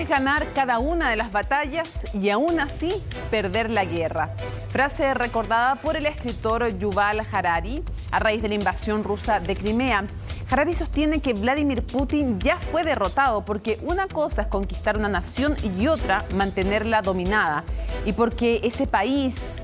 Puedes ganar cada una de las batallas y aún así perder la guerra. Frase recordada por el escritor Yuval Harari a raíz de la invasión rusa de Crimea. Harari sostiene que Vladimir Putin ya fue derrotado porque una cosa es conquistar una nación y otra mantenerla dominada. Y porque ese país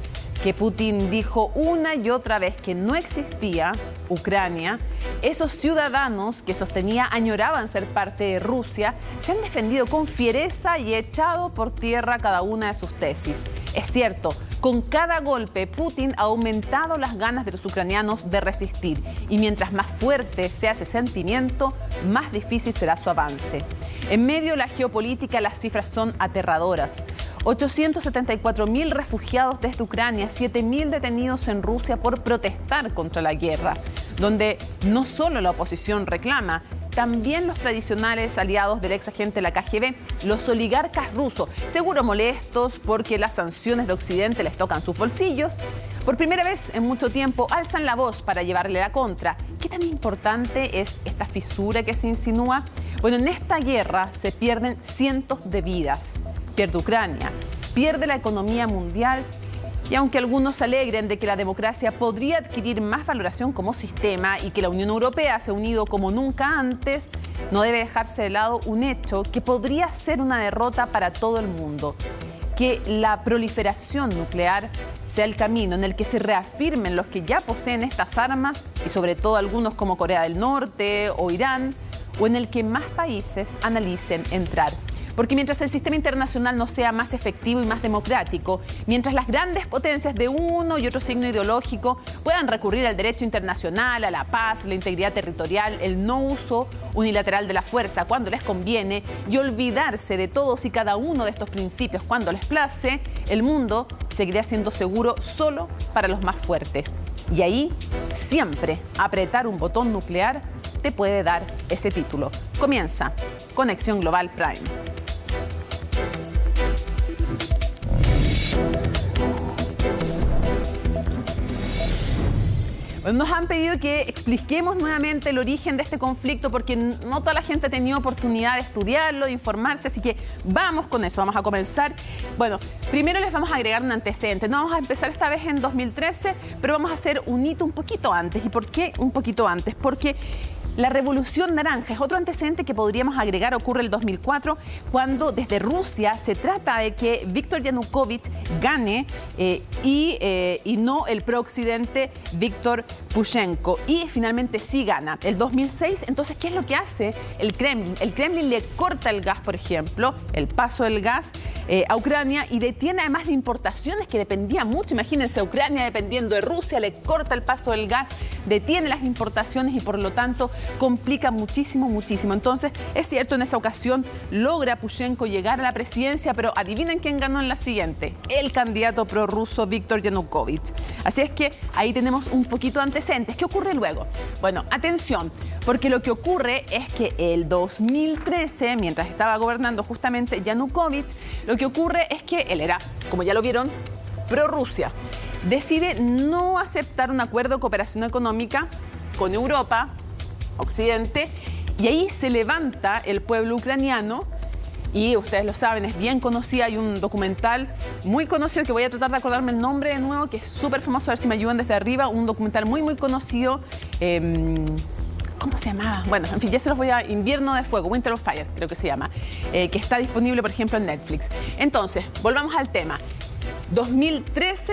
que Putin dijo una y otra vez que no existía, Ucrania, esos ciudadanos que sostenía añoraban ser parte de Rusia, se han defendido con fiereza y echado por tierra cada una de sus tesis. Es cierto, con cada golpe Putin ha aumentado las ganas de los ucranianos de resistir y mientras más fuerte sea ese sentimiento, más difícil será su avance. En medio de la geopolítica las cifras son aterradoras. 874.000 refugiados desde Ucrania, 7.000 detenidos en Rusia por protestar contra la guerra, donde no solo la oposición reclama, también los tradicionales aliados del ex agente de la KGB, los oligarcas rusos, seguro molestos porque las sanciones de Occidente les tocan sus bolsillos. Por primera vez en mucho tiempo alzan la voz para llevarle la contra. ¿Qué tan importante es esta fisura que se insinúa? Bueno, en esta guerra se pierden cientos de vidas. Pierde Ucrania, pierde la economía mundial y aunque algunos se alegren de que la democracia podría adquirir más valoración como sistema y que la Unión Europea se ha unido como nunca antes, no debe dejarse de lado un hecho que podría ser una derrota para todo el mundo. Que la proliferación nuclear sea el camino en el que se reafirmen los que ya poseen estas armas y sobre todo algunos como Corea del Norte o Irán, o en el que más países analicen entrar. Porque mientras el sistema internacional no sea más efectivo y más democrático, mientras las grandes potencias de uno y otro signo ideológico puedan recurrir al derecho internacional, a la paz, la integridad territorial, el no uso unilateral de la fuerza cuando les conviene y olvidarse de todos y cada uno de estos principios cuando les place, el mundo seguirá siendo seguro solo para los más fuertes. Y ahí, siempre apretar un botón nuclear te puede dar ese título. Comienza Conexión Global Prime. Nos han pedido que expliquemos nuevamente el origen de este conflicto porque no toda la gente ha tenido oportunidad de estudiarlo, de informarse, así que vamos con eso, vamos a comenzar. Bueno, primero les vamos a agregar un antecedente. No vamos a empezar esta vez en 2013, pero vamos a hacer un hito un poquito antes. ¿Y por qué un poquito antes? Porque la Revolución Naranja es otro antecedente que podríamos agregar, ocurre el 2004, cuando desde Rusia se trata de que Víctor Yanukovych gane y no el prooccidente Víctor Pushchenko. Y finalmente sí gana. El 2006, entonces, ¿qué es lo que hace el Kremlin? El Kremlin le corta el gas, por ejemplo, el paso del gas a Ucrania y detiene además de importaciones que dependían mucho. Imagínense, Ucrania dependiendo de Rusia, le corta el paso del gas, detiene las importaciones y por lo tanto complica muchísimo, muchísimo. Entonces, es cierto, en esa ocasión logra Pushchenko llegar a la presidencia, pero adivinen quién ganó en la siguiente. El candidato prorruso Víctor Yanukovych. Así es que ahí tenemos un poquito de antecedentes. ¿Qué ocurre luego? Bueno, atención, porque lo que ocurre es que el 2013, mientras estaba gobernando justamente Yanukovych, lo que ocurre es que él era, como ya lo vieron, prorrusia. Decide no aceptar un acuerdo de cooperación económica con Europa, Occidente, y ahí se levanta el pueblo ucraniano y ustedes lo saben, es bien conocida, hay un documental muy conocido que voy a tratar de acordarme el nombre de nuevo, que es súper famoso, a ver si me ayudan desde arriba, un documental muy muy conocido, ¿cómo se llamaba? Bueno, en fin, ya se los voy a... Invierno de Fuego, Winter of Fire, creo que se llama, que está disponible, por ejemplo, en Netflix. Entonces, volvamos al tema. 2013...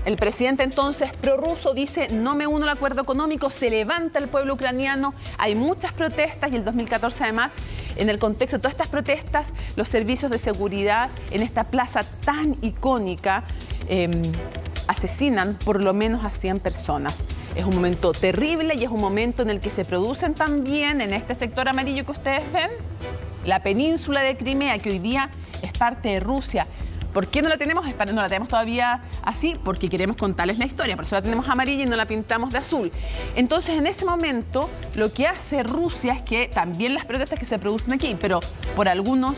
El presidente entonces prorruso dice no me uno al acuerdo económico, se levanta el pueblo ucraniano, hay muchas protestas y el 2014 además, en el contexto de todas estas protestas, los servicios de seguridad en esta plaza tan icónica asesinan por lo menos a 100 personas. Es un momento terrible y es un momento en el que se producen también en este sector amarillo que ustedes ven, la península de Crimea, que hoy día es parte de Rusia. ¿Por qué no la tenemos? No la tenemos todavía así porque queremos contarles la historia. Por eso la tenemos amarilla y no la pintamos de azul. Entonces, en ese momento, lo que hace Rusia es que también las protestas que se producen aquí, pero por algunos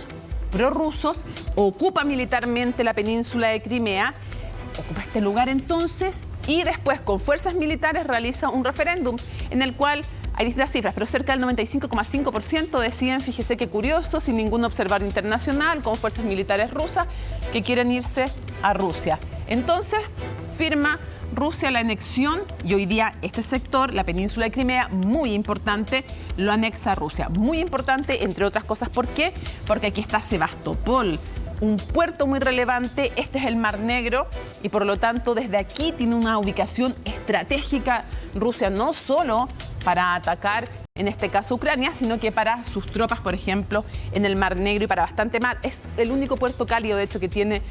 prorrusos, ocupa militarmente la península de Crimea, ocupa este lugar entonces y después con fuerzas militares realiza un referéndum en el cual hay distintas cifras, pero cerca del 95,5% decían, fíjese qué curioso, sin ningún observador internacional, con fuerzas militares rusas que quieren irse a Rusia. Entonces, firma Rusia la anexión y hoy día este sector, la península de Crimea, muy importante, lo anexa a Rusia. Muy importante, entre otras cosas, ¿por qué? Porque aquí está Sebastopol, un puerto muy relevante, este es el Mar Negro y por lo tanto desde aquí tiene una ubicación estratégica Rusia, no solo para atacar en este caso Ucrania, sino que para sus tropas, por ejemplo, en el Mar Negro y para bastante más. Es el único puerto cálido, de hecho, que tiene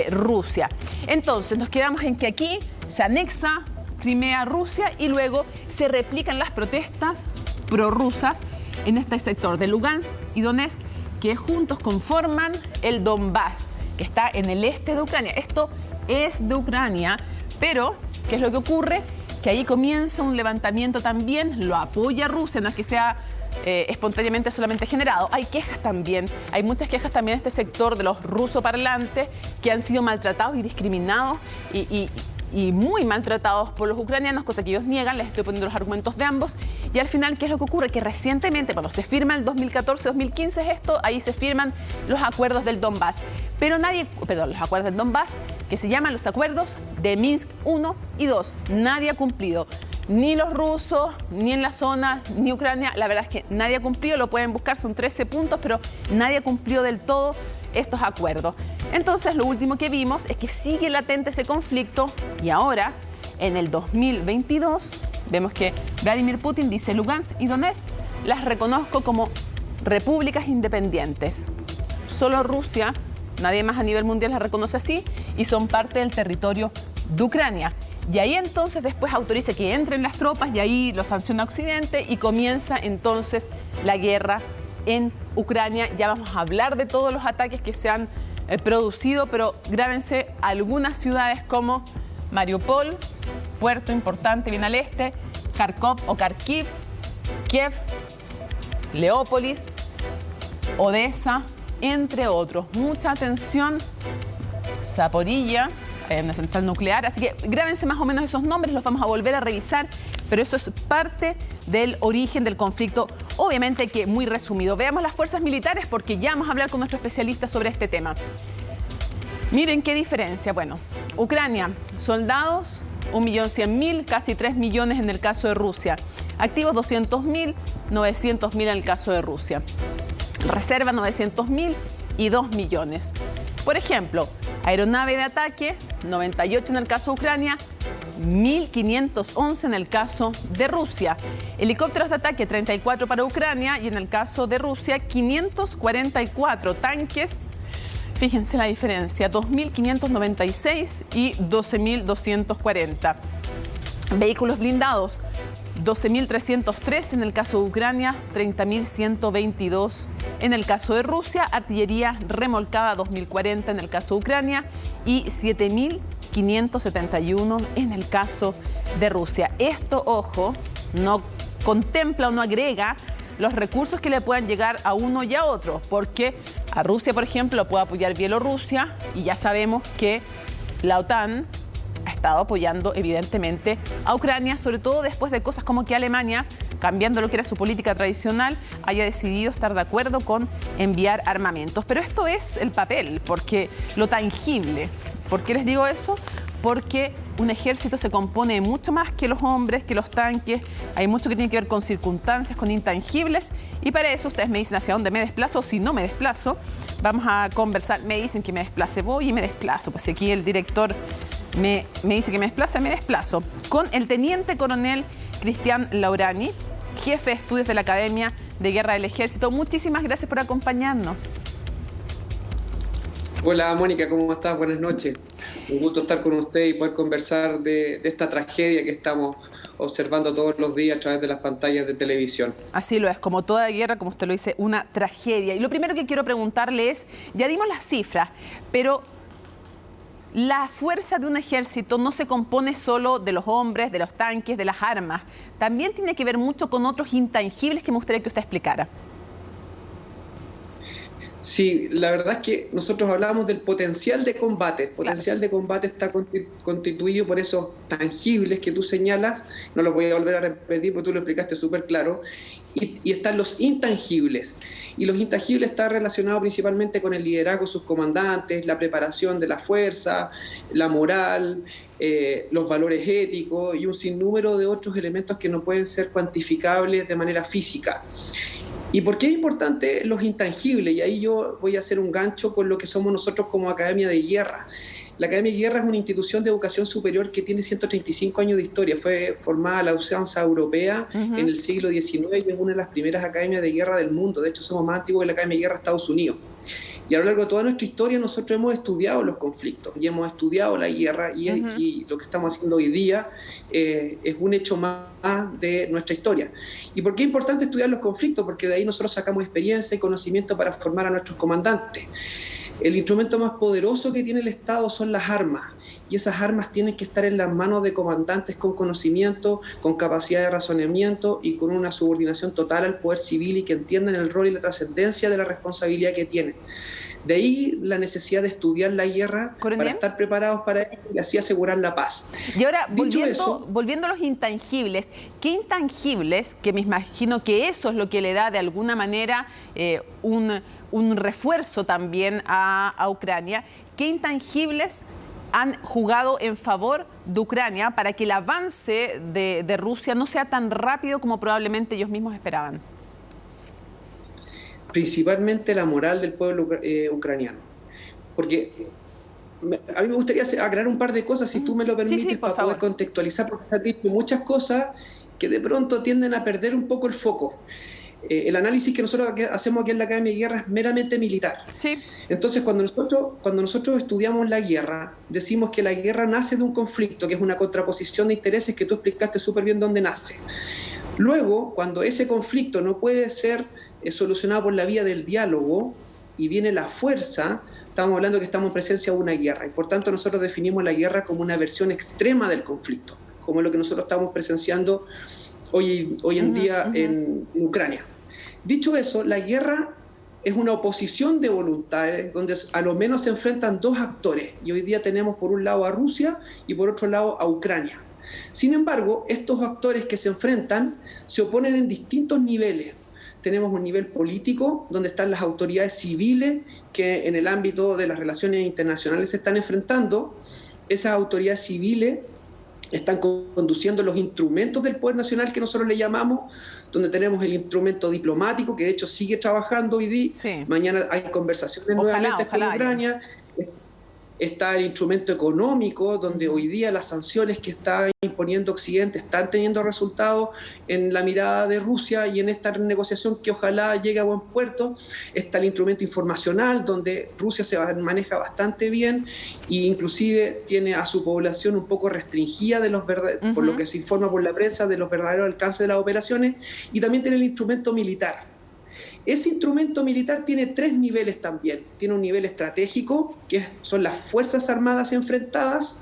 Rusia. Entonces nos quedamos en que aquí se anexa Crimea a Rusia y luego se replican las protestas prorrusas en este sector de Lugansk y Donetsk, que juntos conforman el Donbass, que está en el este de Ucrania. Esto es de Ucrania, pero ¿qué es lo que ocurre? Que ahí comienza un levantamiento también, lo apoya Rusia, no es que sea espontáneamente solamente generado. Hay quejas también, hay muchas quejas también en este sector de los rusoparlantes que han sido maltratados y discriminados y muy maltratados por los ucranianos, cosa que ellos niegan. Les estoy poniendo los argumentos de ambos. Y al final, ¿qué es lo que ocurre? Que recientemente, cuando se firma el 2014-2015 es esto, ahí se firman los acuerdos del Donbass. Pero los acuerdos del Donbass, que se llaman los acuerdos de Minsk 1 y 2. Nadie ha cumplido. Ni los rusos, ni en la zona, ni Ucrania. La verdad es que nadie ha cumplido, lo pueden buscar, son 13 puntos, pero nadie ha cumplido del todo estos acuerdos. Entonces, lo último que vimos es que sigue latente ese conflicto y ahora, en el 2022, vemos que Vladimir Putin dice Lugansk y Donetsk las reconozco como repúblicas independientes. Solo Rusia, nadie más a nivel mundial las reconoce así y son parte del territorio de Ucrania. Y ahí entonces después autoriza que entren las tropas y ahí lo sanciona Occidente y comienza entonces la guerra en Ucrania. Ya vamos a hablar de todos los ataques que se han producido, pero grábense algunas ciudades como Mariupol, puerto importante bien al este, Kharkov o Kharkiv, Kiev, Leópolis, Odessa, entre otros. Mucha atención, Zaporilla, en la central nuclear, así que grábense más o menos esos nombres, los vamos a volver a revisar, pero eso es parte del origen del conflicto, obviamente que muy resumido. Veamos las fuerzas militares porque ya vamos a hablar con nuestro especialista sobre este tema. Miren qué diferencia. Bueno, Ucrania, soldados 1.100.000, casi 3 millones en el caso de Rusia. Activos 200.000, 900.000 en el caso de Rusia. Reserva 900.000 y 2 millones. Por ejemplo, aeronave de ataque, 98 en el caso de Ucrania, 1.511 en el caso de Rusia. Helicópteros de ataque, 34 para Ucrania y en el caso de Rusia, 544. Tanques, fíjense la diferencia, 2.596 y 12.240. Vehículos blindados, 12.303 en el caso de Ucrania, 30.122 en el caso de Rusia. Artillería remolcada, 2.040 en el caso de Ucrania y 7.571 en el caso de Rusia. Esto, ojo, no contempla o no agrega los recursos que le puedan llegar a uno y a otro, porque a Rusia, por ejemplo, puede apoyar Bielorrusia y ya sabemos que la OTAN ha estado apoyando evidentemente a Ucrania, sobre todo después de cosas como que Alemania, cambiando lo que era su política tradicional, haya decidido estar de acuerdo con enviar armamentos. Pero esto es el papel, porque lo tangible. ¿Por qué les digo eso? Porque un ejército se compone de mucho más que los hombres, que los tanques. Hay mucho que tiene que ver con circunstancias, con intangibles. Y para eso ustedes me dicen hacia dónde me desplazo o si no me desplazo. Vamos a conversar. Me dicen que me desplace, voy y me desplazo. Pues aquí el director me dice que me desplazo. Con el teniente coronel Cristian Laurani, jefe de estudios de la Academia de Guerra del Ejército. Muchísimas gracias por acompañarnos. Hola Mónica, ¿cómo estás? Buenas noches. Un gusto estar con usted y poder conversar de esta tragedia que estamos observando todos los días a través de las pantallas de televisión. Así lo es, como toda guerra, como usted lo dice, una tragedia. Y lo primero que quiero preguntarle es, ya dimos las cifras, pero la fuerza de un ejército no se compone solo de los hombres, de los tanques, de las armas. También tiene que ver mucho con otros intangibles que me gustaría que usted explicara. Sí, la verdad es que nosotros hablábamos del potencial de combate. El potencial de combate está constituido por esos tangibles que tú señalas, no los voy a volver a repetir porque tú lo explicaste súper claro, y están los intangibles. Y los intangibles están relacionados principalmente con el liderazgo de sus comandantes, la preparación de la fuerza, la moral, los valores éticos y un sinnúmero de otros elementos que no pueden ser cuantificables de manera física. ¿Y por qué es importante los intangibles? Y ahí yo voy a hacer un gancho con lo que somos nosotros como Academia de Guerra. La Academia de Guerra es una institución de educación superior que tiene 135 años de historia. Fue formada a la usanza europea en el siglo XIX y es una de las primeras academias de guerra del mundo. De hecho, somos más antiguos que la Academia de Guerra de Estados Unidos. Y a lo largo de toda nuestra historia nosotros hemos estudiado los conflictos y hemos estudiado la guerra y lo que estamos haciendo hoy día es un hecho más de nuestra historia. ¿Y por qué es importante estudiar los conflictos? Porque de ahí nosotros sacamos experiencia y conocimiento para formar a nuestros comandantes. El instrumento más poderoso que tiene el Estado son las armas, y esas armas tienen que estar en las manos de comandantes con conocimiento, con capacidad de razonamiento y con una subordinación total al poder civil y que entiendan el rol y la trascendencia de la responsabilidad que tienen. De ahí la necesidad de estudiar la guerra para estar preparados para ello y así asegurar la paz. Y ahora, volviendo a los intangibles, ¿qué intangibles, que me imagino que eso es lo que le da de alguna manera un refuerzo también a Ucrania, qué intangibles han jugado en favor de Ucrania para que el avance de Rusia no sea tan rápido como probablemente ellos mismos esperaban? Principalmente la moral del pueblo ucraniano. Porque a mí me gustaría aclarar un par de cosas, si tú me lo permites, para poder contextualizar, porque se han dicho muchas cosas que de pronto tienden a perder un poco el foco. El análisis que nosotros hacemos aquí en la Academia de Guerra es meramente militar. Sí. Entonces, cuando nosotros estudiamos la guerra, decimos que la guerra nace de un conflicto, que es una contraposición de intereses que tú explicaste súper bien dónde nace. Luego, cuando ese conflicto no puede ser solucionado por la vía del diálogo y viene la fuerza, estamos hablando que estamos en presencia de una guerra. Y por tanto, nosotros definimos la guerra como una versión extrema del conflicto, como es lo que nosotros estamos presenciando hoy en día en Ucrania. Dicho eso, la guerra es una oposición de voluntades donde a lo menos se enfrentan dos actores. Y hoy día tenemos por un lado a Rusia y por otro lado a Ucrania. Sin embargo, estos actores que se enfrentan se oponen en distintos niveles. Tenemos un nivel político, donde están las autoridades civiles que en el ámbito de las relaciones internacionales se están enfrentando. Esas autoridades civiles están conduciendo los instrumentos del poder nacional que nosotros le llamamos, donde tenemos el instrumento diplomático, que de hecho sigue trabajando hoy día. Sí. Mañana hay conversaciones nuevamente con Ucrania. Está el instrumento económico, donde hoy día las sanciones que está imponiendo Occidente están teniendo resultados en la mirada de Rusia y en esta negociación que ojalá llegue a buen puerto. Está el instrumento informacional, donde Rusia se maneja bastante bien e inclusive tiene a su población un poco restringida por lo que se informa por la prensa de los verdaderos alcances de las operaciones. Y también tiene el instrumento militar. Ese instrumento militar tiene tres niveles también. Tiene un nivel estratégico, que son las Fuerzas Armadas enfrentadas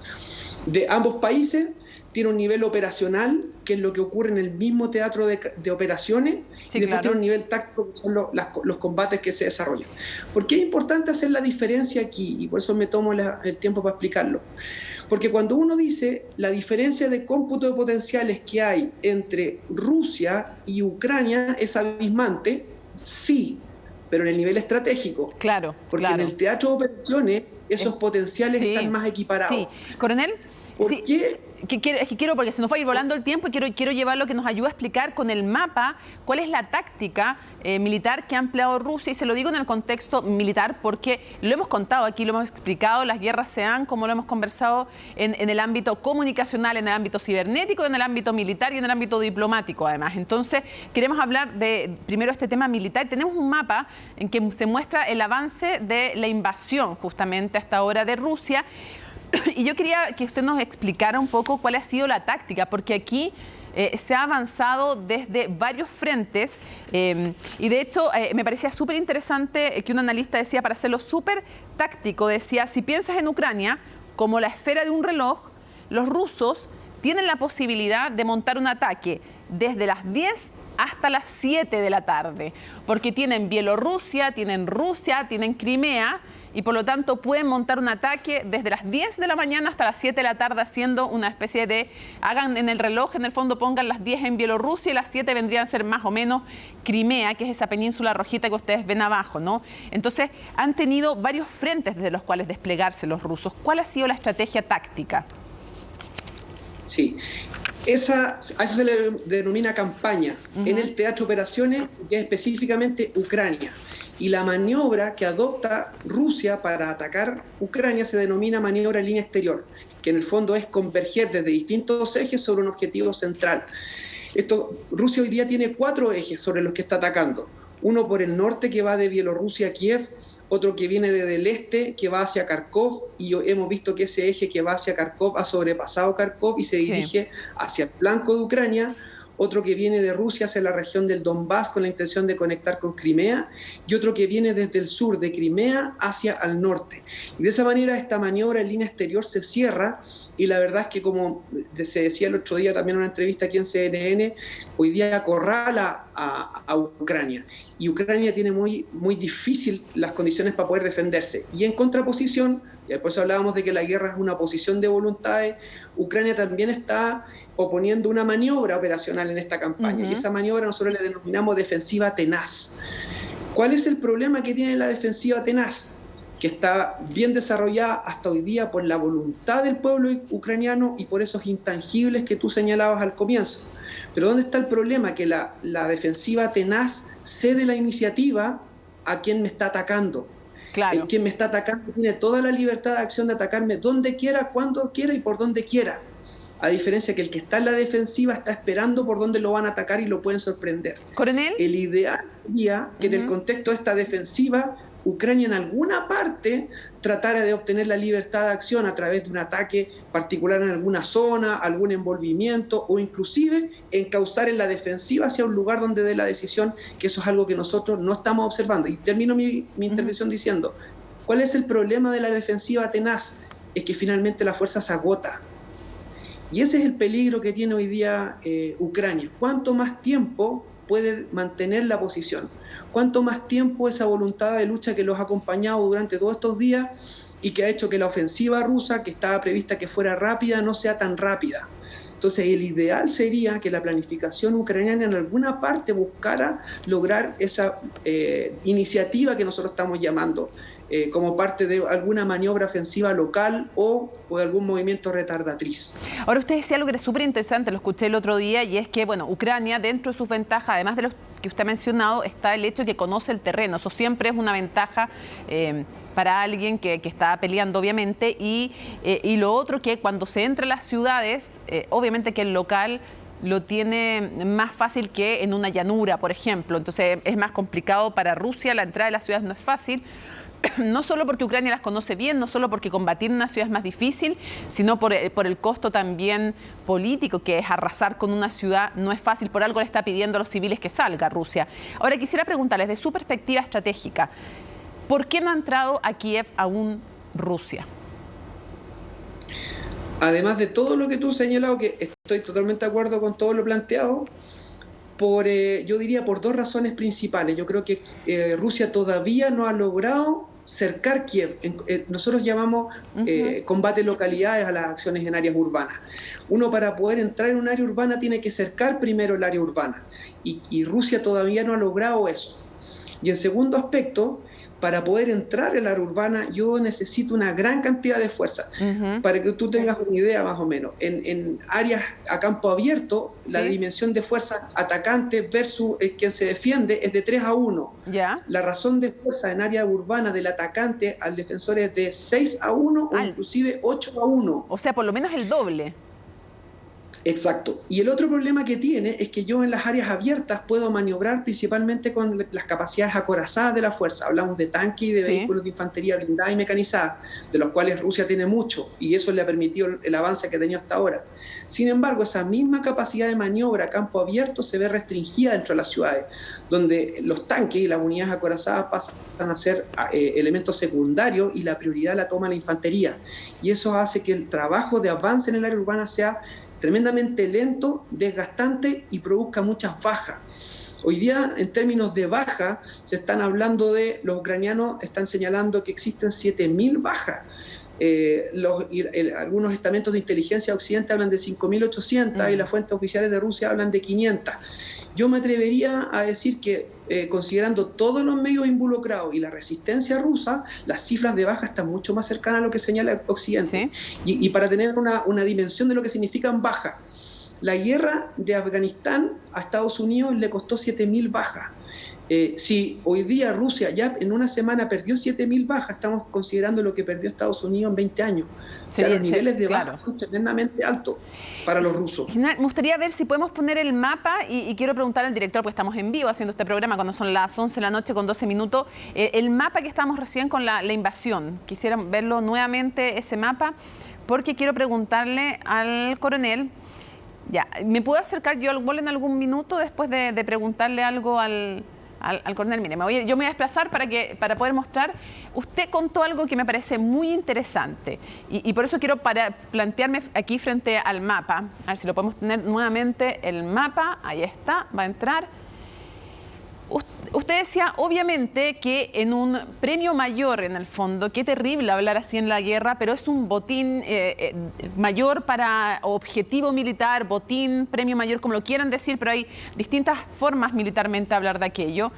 de ambos países. Tiene un nivel operacional, que es lo que ocurre en el mismo teatro de operaciones. Sí, y después tiene un nivel táctico, que son los combates que se desarrollan. ¿Por qué es importante hacer la diferencia aquí? Y por eso me tomo el tiempo para explicarlo. Porque cuando uno dice la diferencia de cómputo de potenciales que hay entre Rusia y Ucrania es abismante. Sí, pero en el nivel estratégico. Claro, porque en el teatro de operaciones esos potenciales están más equiparados. Sí, coronel. ¿Por qué? Es que quiero, porque se nos va a ir volando el tiempo y quiero llevar lo que nos ayuda a explicar con el mapa cuál es la táctica militar que ha empleado Rusia, y se lo digo en el contexto militar porque lo hemos contado aquí, lo hemos explicado, las guerras se dan, como lo hemos conversado, en el ámbito comunicacional, en el ámbito cibernético, en el ámbito militar y en el ámbito diplomático además. Entonces queremos hablar de primero este tema militar. Tenemos un mapa en que se muestra el avance de la invasión justamente hasta ahora de Rusia. Y yo quería que usted nos explicara un poco cuál ha sido la táctica, porque aquí se ha avanzado desde varios frentes y de hecho me parecía súper interesante que un analista decía, para hacerlo súper táctico, decía, si piensas en Ucrania como la esfera de un reloj, los rusos tienen la posibilidad de montar un ataque desde las 10 hasta las 7 de la tarde, porque tienen Bielorrusia, tienen Rusia, tienen Crimea, y por lo tanto pueden montar un ataque desde las 10 de la mañana hasta las 7 de la tarde, haciendo una especie de, hagan en el reloj, en el fondo pongan las 10 en Bielorrusia y las 7 vendrían a ser más o menos Crimea, que es esa península rojita que ustedes ven abajo, ¿no? Entonces han tenido varios frentes desde los cuales desplegarse los rusos. ¿Cuál ha sido la estrategia táctica? Sí, a eso se le denomina campaña. En el teatro de operaciones, y específicamente Ucrania. Y la maniobra que adopta Rusia para atacar Ucrania se denomina maniobra en línea exterior, que en el fondo es converger desde distintos ejes sobre un objetivo central. Rusia hoy día tiene 4 ejes sobre los que está atacando. Uno por el norte, que va de Bielorrusia a Kiev, otro que viene desde el este, que va hacia Kharkov, y hemos visto que ese eje que va hacia Kharkov ha sobrepasado Kharkov y se dirige hacia el flanco de Ucrania. Otro que viene de Rusia hacia la región del Donbass con la intención de conectar con Crimea, y otro que viene desde el sur de Crimea hacia el norte. Y de esa manera esta maniobra en línea exterior se cierra, y la verdad es que, como se decía el otro día también en una entrevista aquí en CNN, hoy día acorrala a Ucrania. Y Ucrania tiene muy difícil las condiciones para poder defenderse. Y en contraposición, y por eso hablábamos de que la guerra es una posición de voluntades, Ucrania también está oponiendo una maniobra operacional en esta campaña. Y esa maniobra nosotros le denominamos defensiva tenaz. ¿Cuál es el problema que tiene la defensiva tenaz? Que está bien desarrollada hasta hoy día por la voluntad del pueblo ucraniano y por esos intangibles que tú señalabas al comienzo. Pero ¿dónde está el problema? Que la defensiva tenaz cede la iniciativa a quien me está atacando. Claro. Quien me está atacando tiene toda la libertad de acción de atacarme donde quiera, cuando quiera y por donde quiera. A diferencia que el que está en la defensiva está esperando por dónde lo van a atacar y lo pueden sorprender. Coronel. El ideal sería que en el contexto de esta defensiva, Ucrania en alguna parte tratara de obtener la libertad de acción a través de un ataque particular en alguna zona, algún envolvimiento, o inclusive encauzar en la defensiva hacia un lugar donde dé la decisión, que eso es algo que nosotros no estamos observando. Y termino mi intervención diciendo, ¿cuál es el problema de la defensiva tenaz? Es que finalmente la fuerza se agota. Y ese es el peligro que tiene hoy día Ucrania. ¿Cuánto más tiempo puede mantener la posición? ¿Cuánto más tiempo esa voluntad de lucha que los ha acompañado durante todos estos días y que ha hecho que la ofensiva rusa, que estaba prevista que fuera rápida, no sea tan rápida? Entonces, el ideal sería que la planificación ucraniana en alguna parte buscara lograr esa iniciativa que nosotros estamos llamando como parte de alguna maniobra ofensiva local o de algún movimiento retardatriz. Ahora, usted decía algo que era súper interesante, lo escuché el otro día, y es que, bueno, Ucrania, dentro de sus ventajas, además de los que usted ha mencionado, está el hecho de que conoce el terreno. Eso siempre es una ventaja para alguien que está peleando, obviamente, y lo otro, que cuando se entra a las ciudades, obviamente que el local lo tiene más fácil que en una llanura, por ejemplo. Entonces es más complicado para Rusia, la entrada de las ciudades no es fácil. No solo porque Ucrania las conoce bien, no solo porque combatir en una ciudad es más difícil, sino por el costo también político, que es arrasar con una ciudad no es fácil. Por algo le está pidiendo a los civiles que salga Rusia. Ahora quisiera preguntarles, desde su perspectiva estratégica, ¿por qué no ha entrado a Kiev aún Rusia? Además de todo lo que tú has señalado, que estoy totalmente de acuerdo con todo lo planteado, yo diría por 2 razones principales. Yo creo que Rusia todavía no ha logrado cercar Kiev. Nosotros llamamos combate localidades a las acciones en áreas urbanas. Uno, para poder entrar en un área urbana, tiene que cercar primero el área urbana. Y Rusia todavía no ha logrado eso. Y en segundo aspecto, para poder entrar en la área urbana, yo necesito una gran cantidad de fuerza. Para que tú tengas una idea más o menos, en áreas a campo abierto, la dimensión de fuerza atacante versus el quien se defiende es de 3-1. ¿Ya? La razón de fuerza en área urbana del atacante al defensor es de 6-1 o inclusive 8-1. O sea, por lo menos el doble. Exacto. Y el otro problema que tiene es que yo en las áreas abiertas puedo maniobrar principalmente con las capacidades acorazadas de la fuerza. Hablamos de tanques y de vehículos de infantería blindada y mecanizada, de los cuales Rusia tiene mucho, y eso le ha permitido el avance que ha tenido hasta ahora. Sin embargo, esa misma capacidad de maniobra a campo abierto se ve restringida dentro de las ciudades, donde los tanques y las unidades acorazadas pasan a ser elementos secundarios y la prioridad la toma la infantería. Y eso hace que el trabajo de avance en el área urbana sea tremendamente lento, desgastante y produzca muchas bajas. Hoy día, en términos de baja, se están hablando los ucranianos están señalando que existen 7.000 bajas. Algunos estamentos de inteligencia occidente hablan de 5.800 y las fuentes oficiales de Rusia hablan de 500. Yo me atrevería a decir que, considerando todos los medios involucrados y la resistencia rusa, las cifras de baja están mucho más cercanas a lo que señala el Occidente. ¿Sí? Y para tener una dimensión de lo que significan bajas, la guerra de Afganistán a Estados Unidos le costó 7.000 bajas. Si hoy día Rusia ya en una semana perdió 7.000 bajas, estamos considerando lo que perdió Estados Unidos en 20 años. O sea, los niveles de bajas son tremendamente altos para los rusos. Me gustaría ver si podemos poner el mapa y quiero preguntar al director, porque estamos en vivo haciendo este programa cuando son las 11 de la noche con 12 minutos, el mapa que estábamos recién con la invasión. Quisiera verlo nuevamente, ese mapa, porque quiero preguntarle al coronel. Ya, ¿me puedo acercar yo al bol en algún minuto después de preguntarle algo al coronel? Mire, yo me voy a desplazar para poder mostrar. Usted contó algo que me parece muy interesante y por eso quiero plantearme aquí frente al mapa. A ver si lo podemos tener nuevamente, el mapa. Ahí está, va a entrar. Usted decía, obviamente, que en un premio mayor, en el fondo, qué terrible hablar así en la guerra, pero es un botín mayor para objetivo militar, botín, premio mayor, como lo quieran decir, pero hay distintas formas militarmente de hablar de aquello.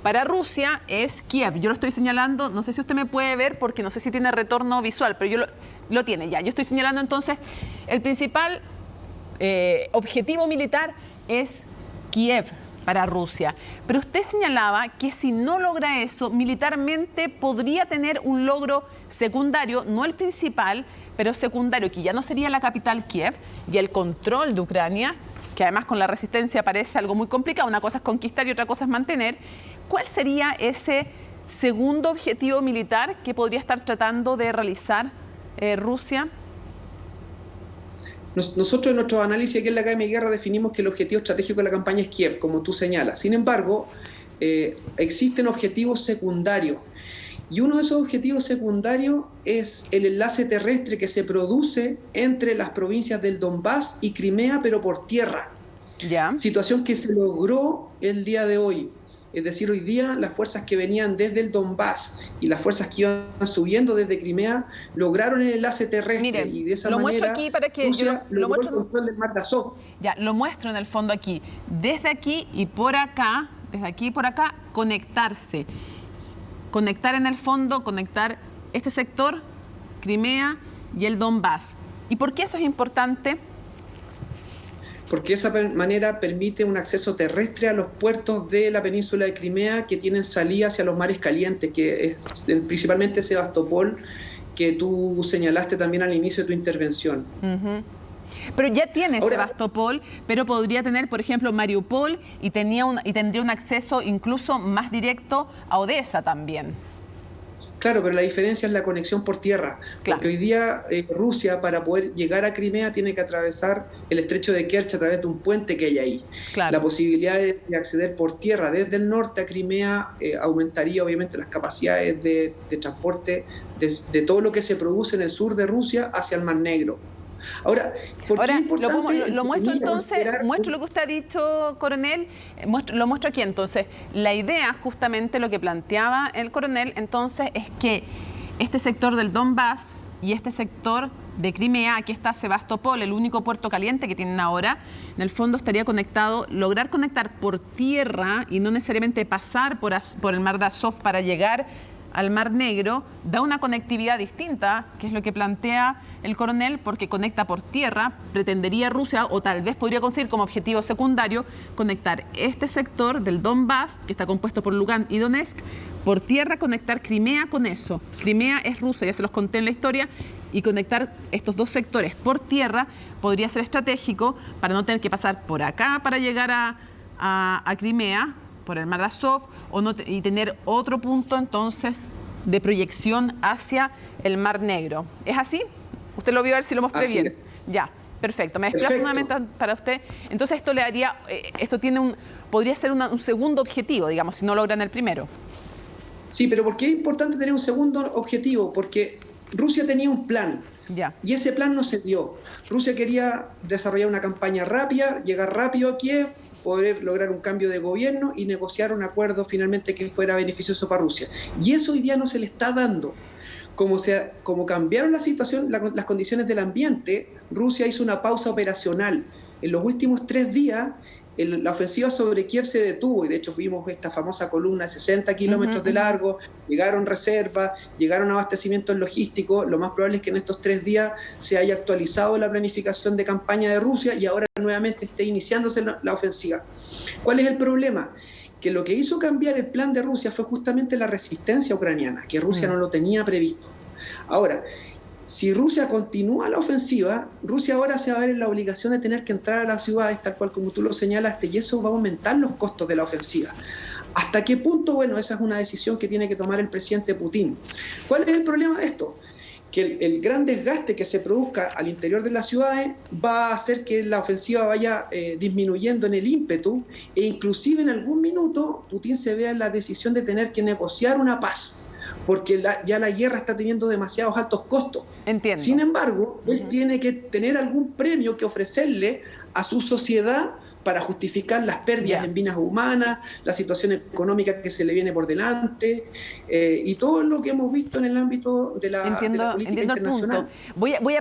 Para Rusia es Kiev. Yo lo estoy señalando, no sé si usted me puede ver, porque no sé si tiene retorno visual, pero yo lo tiene ya. Yo estoy señalando entonces, el principal objetivo militar es Kiev para Rusia. Pero usted señalaba que si no logra eso, militarmente podría tener un logro secundario, no el principal, pero secundario, que ya no sería la capital Kiev, y el control de Ucrania, que además con la resistencia parece algo muy complicado, una cosa es conquistar y otra cosa es mantener. ¿Cuál sería ese segundo objetivo militar que podría estar tratando de realizar Rusia? Nosotros en nuestro análisis aquí en la Academia de Guerra definimos que el objetivo estratégico de la campaña es Kiev, como tú señalas. Sin embargo, existen objetivos secundarios. Y uno de esos objetivos secundarios es el enlace terrestre que se produce entre las provincias del Donbass y Crimea, pero por tierra. ¿Ya? Situación que se logró el día de hoy. Es decir, hoy día las fuerzas que venían desde el Donbass y las fuerzas que iban subiendo desde Crimea lograron el enlace terrestre. Mire, y de esa lo manera muestro aquí para que Rusia lo logró muestro, el control del Mar de Azov. Ya, lo muestro en el fondo aquí. Desde aquí y por acá, desde aquí y por acá, conectarse. Conectar en el fondo, conectar este sector, Crimea y el Donbass. ¿Y por qué eso es importante? Porque de esa manera permite un acceso terrestre a los puertos de la península de Crimea que tienen salida hacia los mares calientes, que es principalmente Sebastopol, que tú señalaste también al inicio de tu intervención. Pero ya tiene Sebastopol, pero podría tener, por ejemplo, Mariupol y tendría un acceso incluso más directo a Odessa también. Claro, pero la diferencia es la conexión por tierra. Claro. Porque hoy día Rusia, para poder llegar a Crimea, tiene que atravesar el estrecho de Kerch a través de un puente que hay ahí. Claro. La posibilidad de acceder por tierra desde el norte a Crimea aumentaría obviamente las capacidades de transporte de todo lo que se produce en el sur de Rusia hacia el Mar Negro. Ahora, lo muestro entonces, muestro lo que usted ha dicho, coronel, lo muestro aquí entonces. La idea, justamente lo que planteaba el coronel, entonces, es que este sector del Donbass y este sector de Crimea, aquí está Sebastopol, el único puerto caliente que tienen ahora, en el fondo estaría conectado, lograr conectar por tierra y no necesariamente pasar por el Mar de Azov para llegar al Mar Negro, da una conectividad distinta, que es lo que plantea el coronel, porque conecta por tierra, pretendería Rusia, o tal vez podría conseguir como objetivo secundario, conectar este sector del Donbass, que está compuesto por Lugansk y Donetsk, por tierra conectar Crimea con eso. Crimea es Rusia, ya se los conté en la historia, y conectar estos dos sectores por tierra podría ser estratégico para no tener que pasar por acá para llegar a Crimea, por el Mar de Azov, y tener otro punto entonces de proyección hacia el Mar Negro. ¿Es así? Usted lo vio, a ver si lo mostré bien. Ya, perfecto. Me desplazo nuevamente para usted. Entonces esto le haría, podría ser un segundo objetivo, digamos, si no logran el primero. Sí, pero ¿por qué es importante tener un segundo objetivo? Porque Rusia tenía un plan. Ya. Y ese plan no se dio. Rusia quería desarrollar una campaña rápida, llegar rápido a Kiev, poder lograr un cambio de gobierno y negociar un acuerdo finalmente que fuera beneficioso para Rusia. Y eso hoy día no se le está dando. Como cambiaron la situación, las condiciones del ambiente, Rusia hizo una pausa operacional. En los últimos 3 días, la ofensiva sobre Kiev se detuvo, y de hecho vimos esta famosa columna de 60 kilómetros de largo, llegaron reservas, llegaron abastecimientos logísticos. Lo más probable es que en estos 3 días se haya actualizado la planificación de campaña de Rusia y ahora nuevamente esté iniciándose la ofensiva. ¿Cuál es el problema? Que lo que hizo cambiar el plan de Rusia fue justamente la resistencia ucraniana, que Rusia no lo tenía previsto. Ahora, si Rusia continúa la ofensiva, Rusia ahora se va a ver en la obligación de tener que entrar a las ciudades, tal cual como tú lo señalaste, y eso va a aumentar los costos de la ofensiva. ¿Hasta qué punto? Bueno, esa es una decisión que tiene que tomar el presidente Putin. ¿Cuál es el problema de esto? Que el gran desgaste que se produzca al interior de las ciudades va a hacer que la ofensiva vaya disminuyendo en el ímpetu, e inclusive en algún minuto Putin se vea en la decisión de tener que negociar una paz, porque ya la guerra está teniendo demasiados altos costos. Entiendo. Sin embargo, él tiene que tener algún premio que ofrecerle a su sociedad para justificar las pérdidas en vidas humanas, la situación económica que se le viene por delante, y todo lo que hemos visto en el ámbito de la política internacional.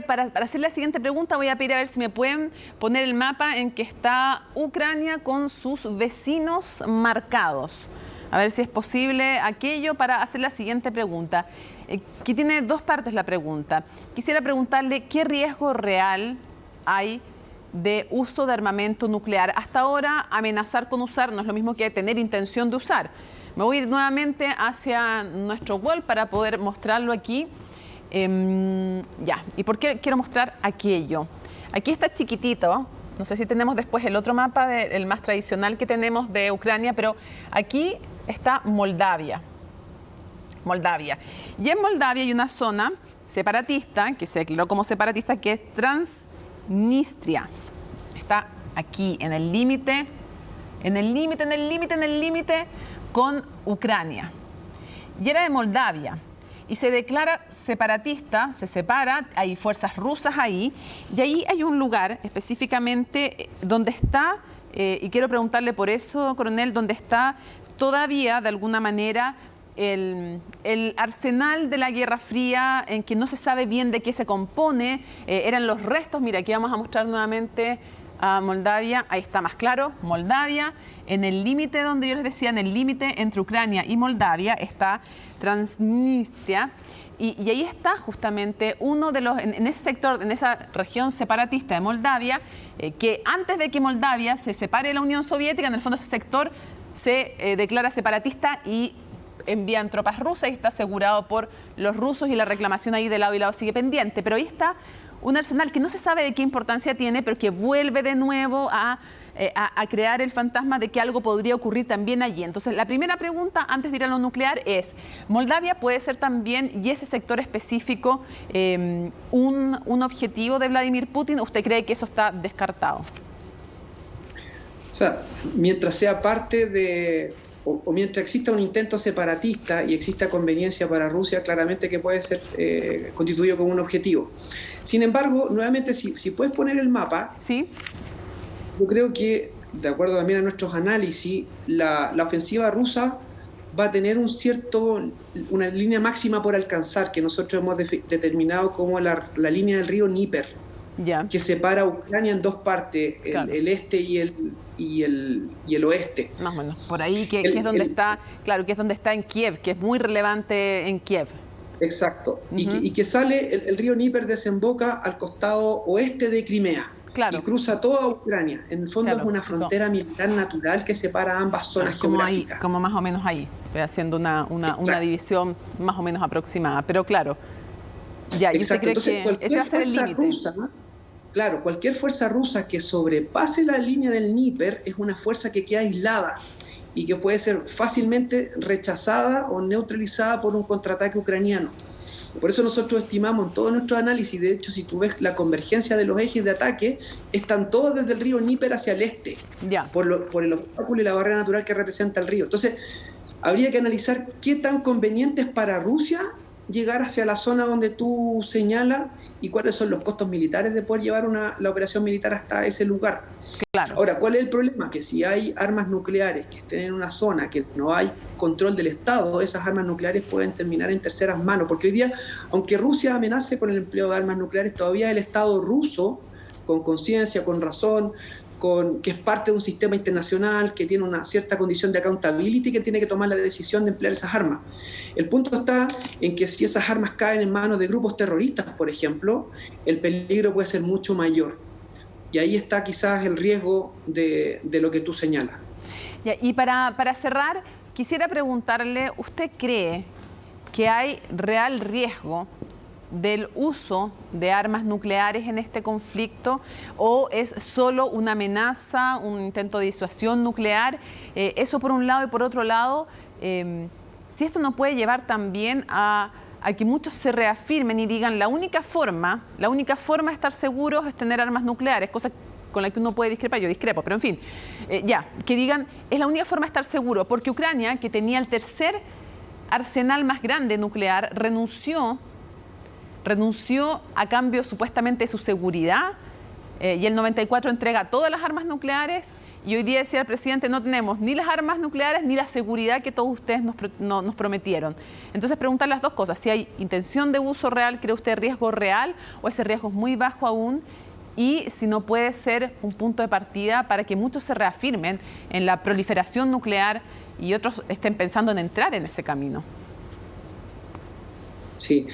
Para hacer la siguiente pregunta, voy a pedir a ver si me pueden poner el mapa en que está Ucrania con sus vecinos marcados. A ver si es posible aquello para hacer la siguiente pregunta. Que tiene 2 partes la pregunta. Quisiera preguntarle qué riesgo real hay de uso de armamento nuclear. Hasta ahora, amenazar con usar no es lo mismo que tener intención de usar. Me voy a ir nuevamente hacia nuestro wall para poder mostrarlo aquí. ¿Y por qué quiero mostrar aquello? Aquí está chiquitito. No sé si tenemos después el otro mapa, el más tradicional que tenemos de Ucrania, pero aquí está Moldavia. Y en Moldavia hay una zona separatista, que se declaró como separatista, que es Transnistria. Está aquí, en el límite con Ucrania. Y era de Moldavia. Y se declara separatista, se separa, hay fuerzas rusas ahí, y ahí hay un lugar específicamente donde está, y quiero preguntarle por eso, coronel, donde está todavía, de alguna manera, el arsenal de la Guerra Fría, en que no se sabe bien de qué se compone, eran los restos. Mira, aquí vamos a mostrar nuevamente a Moldavia, ahí está más claro, Moldavia, en el límite donde yo les decía, en el límite entre Ucrania y Moldavia está Transnistria, y ahí está justamente uno de los, en ese sector, en esa región separatista de Moldavia, que antes de que Moldavia se separe de la Unión Soviética, en el fondo ese sector se declara separatista y envían tropas rusas y está asegurado por los rusos, y la reclamación ahí de lado y lado sigue pendiente. Pero ahí está un arsenal que no se sabe de qué importancia tiene, pero que vuelve de nuevo a crear el fantasma de que algo podría ocurrir también allí. Entonces, la primera pregunta, antes de ir a lo nuclear, es: ¿Moldavia puede ser también, y ese sector específico, un objetivo de Vladimir Putin? ¿Usted cree que eso está descartado? O sea, mientras sea parte de, o mientras exista un intento separatista y exista conveniencia para Rusia, claramente que puede ser constituido como un objetivo. Sin embargo, nuevamente, si puedes poner el mapa, ¿sí? Yo creo que, de acuerdo también a nuestros análisis, la ofensiva rusa va a tener una línea máxima por alcanzar, que nosotros hemos determinado como la línea del río Dnieper, que separa a Ucrania en 2 partes, el este y el oeste. Más o menos, por ahí, que es donde está, claro, que es donde está en Kiev, que es muy relevante en Kiev. Exacto, y que sale, el río Dnieper desemboca al costado oeste de Crimea. Claro. Y cruza toda Ucrania. En el fondo es una frontera militar natural que separa ambas zonas geográficas. Como más o menos ahí, haciendo una división más o menos aproximada. Pero claro, ya, ¿y usted cree que ese va a ser el límite? Claro, cualquier fuerza rusa que sobrepase la línea del Dnieper es una fuerza que queda aislada y que puede ser fácilmente rechazada o neutralizada por un contraataque ucraniano. Por eso nosotros estimamos en todo nuestro análisis, de hecho, si tú ves la convergencia de los ejes de ataque, están todos desde el río Dnieper hacia el este, por el obstáculo y la barrera natural que representa el río. Entonces, habría que analizar qué tan conveniente es para Rusia llegar hacia la zona donde tú señalas y cuáles son los costos militares de poder llevar la operación militar hasta ese lugar. Claro. Ahora, ¿cuál es el problema? Que si hay armas nucleares que estén en una zona que no hay control del Estado, esas armas nucleares pueden terminar en terceras manos, porque hoy día, aunque Rusia amenace con el empleo de armas nucleares, todavía el Estado ruso, con conciencia, con razón, que es parte de un sistema internacional, que tiene una cierta condición de accountability, que tiene que tomar la decisión de emplear esas armas. El punto está en que si esas armas caen en manos de grupos terroristas, por ejemplo, el peligro puede ser mucho mayor. Y ahí está quizás el riesgo de lo que tú señalas. Y para cerrar, quisiera preguntarle, ¿usted cree que hay real riesgo del uso de armas nucleares en este conflicto, o es solo una amenaza, un intento de disuasión nuclear? Eso por un lado, y por otro lado, si esto no puede llevar también a que muchos se reafirmen y digan la única forma de estar seguros es tener armas nucleares, cosa con la que uno puede discrepar, yo discrepo, pero en fin, que digan es la única forma de estar seguro, porque Ucrania, que tenía el tercer arsenal más grande nuclear, renunció a cambio supuestamente de su seguridad, y el 94 entrega todas las armas nucleares, y hoy día decía el presidente, no tenemos ni las armas nucleares ni la seguridad que todos ustedes nos prometieron. Entonces preguntar las dos cosas, si hay intención de uso real, ¿cree usted riesgo real o ese riesgo es muy bajo aún? Y si no puede ser un punto de partida para que muchos se reafirmen en la proliferación nuclear y otros estén pensando en entrar en ese camino. Sí,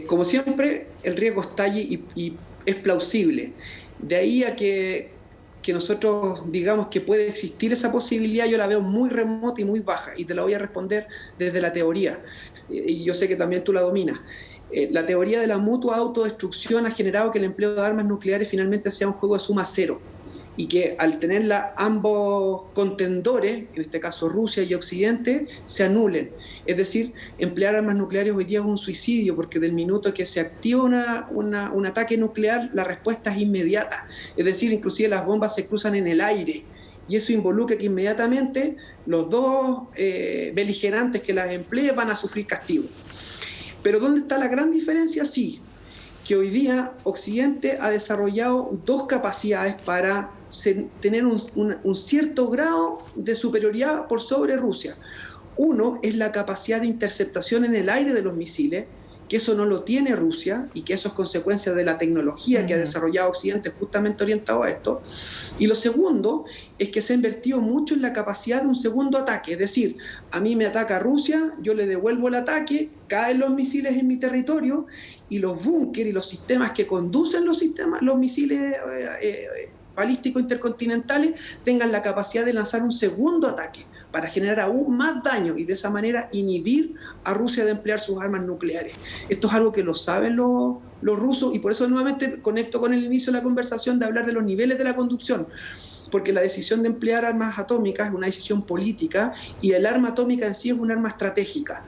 como siempre, el riesgo está allí y es plausible. De ahí a que nosotros digamos que puede existir esa posibilidad, yo la veo muy remota y muy baja, y te la voy a responder desde la teoría, y yo sé que también tú la dominas. La teoría de la mutua autodestrucción ha generado que el empleo de armas nucleares finalmente sea un juego de suma cero, y que al tenerla ambos contendores, en este caso Rusia y Occidente, se anulen. Es decir, emplear armas nucleares hoy día es un suicidio, porque del minuto que se activa un ataque nuclear, la respuesta es inmediata. Es decir, inclusive las bombas se cruzan en el aire, y eso involucra que inmediatamente los dos beligerantes que las empleen van a sufrir castigo. Pero ¿dónde está la gran diferencia? Sí, que hoy día Occidente ha desarrollado dos capacidades para tener un cierto grado de superioridad por sobre Rusia. Uno es la capacidad de interceptación en el aire de los misiles, que eso no lo tiene Rusia, y que eso es consecuencia de la tecnología que ha desarrollado Occidente justamente orientado a esto. Y lo segundo es que se ha invertido mucho en la capacidad de un segundo ataque, es decir, a mí me ataca Rusia, yo le devuelvo el ataque, caen los misiles en mi territorio, y los búnkeres y los sistemas que conducen los misiles balísticos intercontinentales tengan la capacidad de lanzar un segundo ataque para generar aún más daño y de esa manera inhibir a Rusia de emplear sus armas nucleares. Esto es algo que lo saben los rusos, y por eso nuevamente conecto con el inicio de la conversación de hablar de los niveles de la conducción, porque la decisión de emplear armas atómicas es una decisión política, y el arma atómica en sí es un arma estratégica,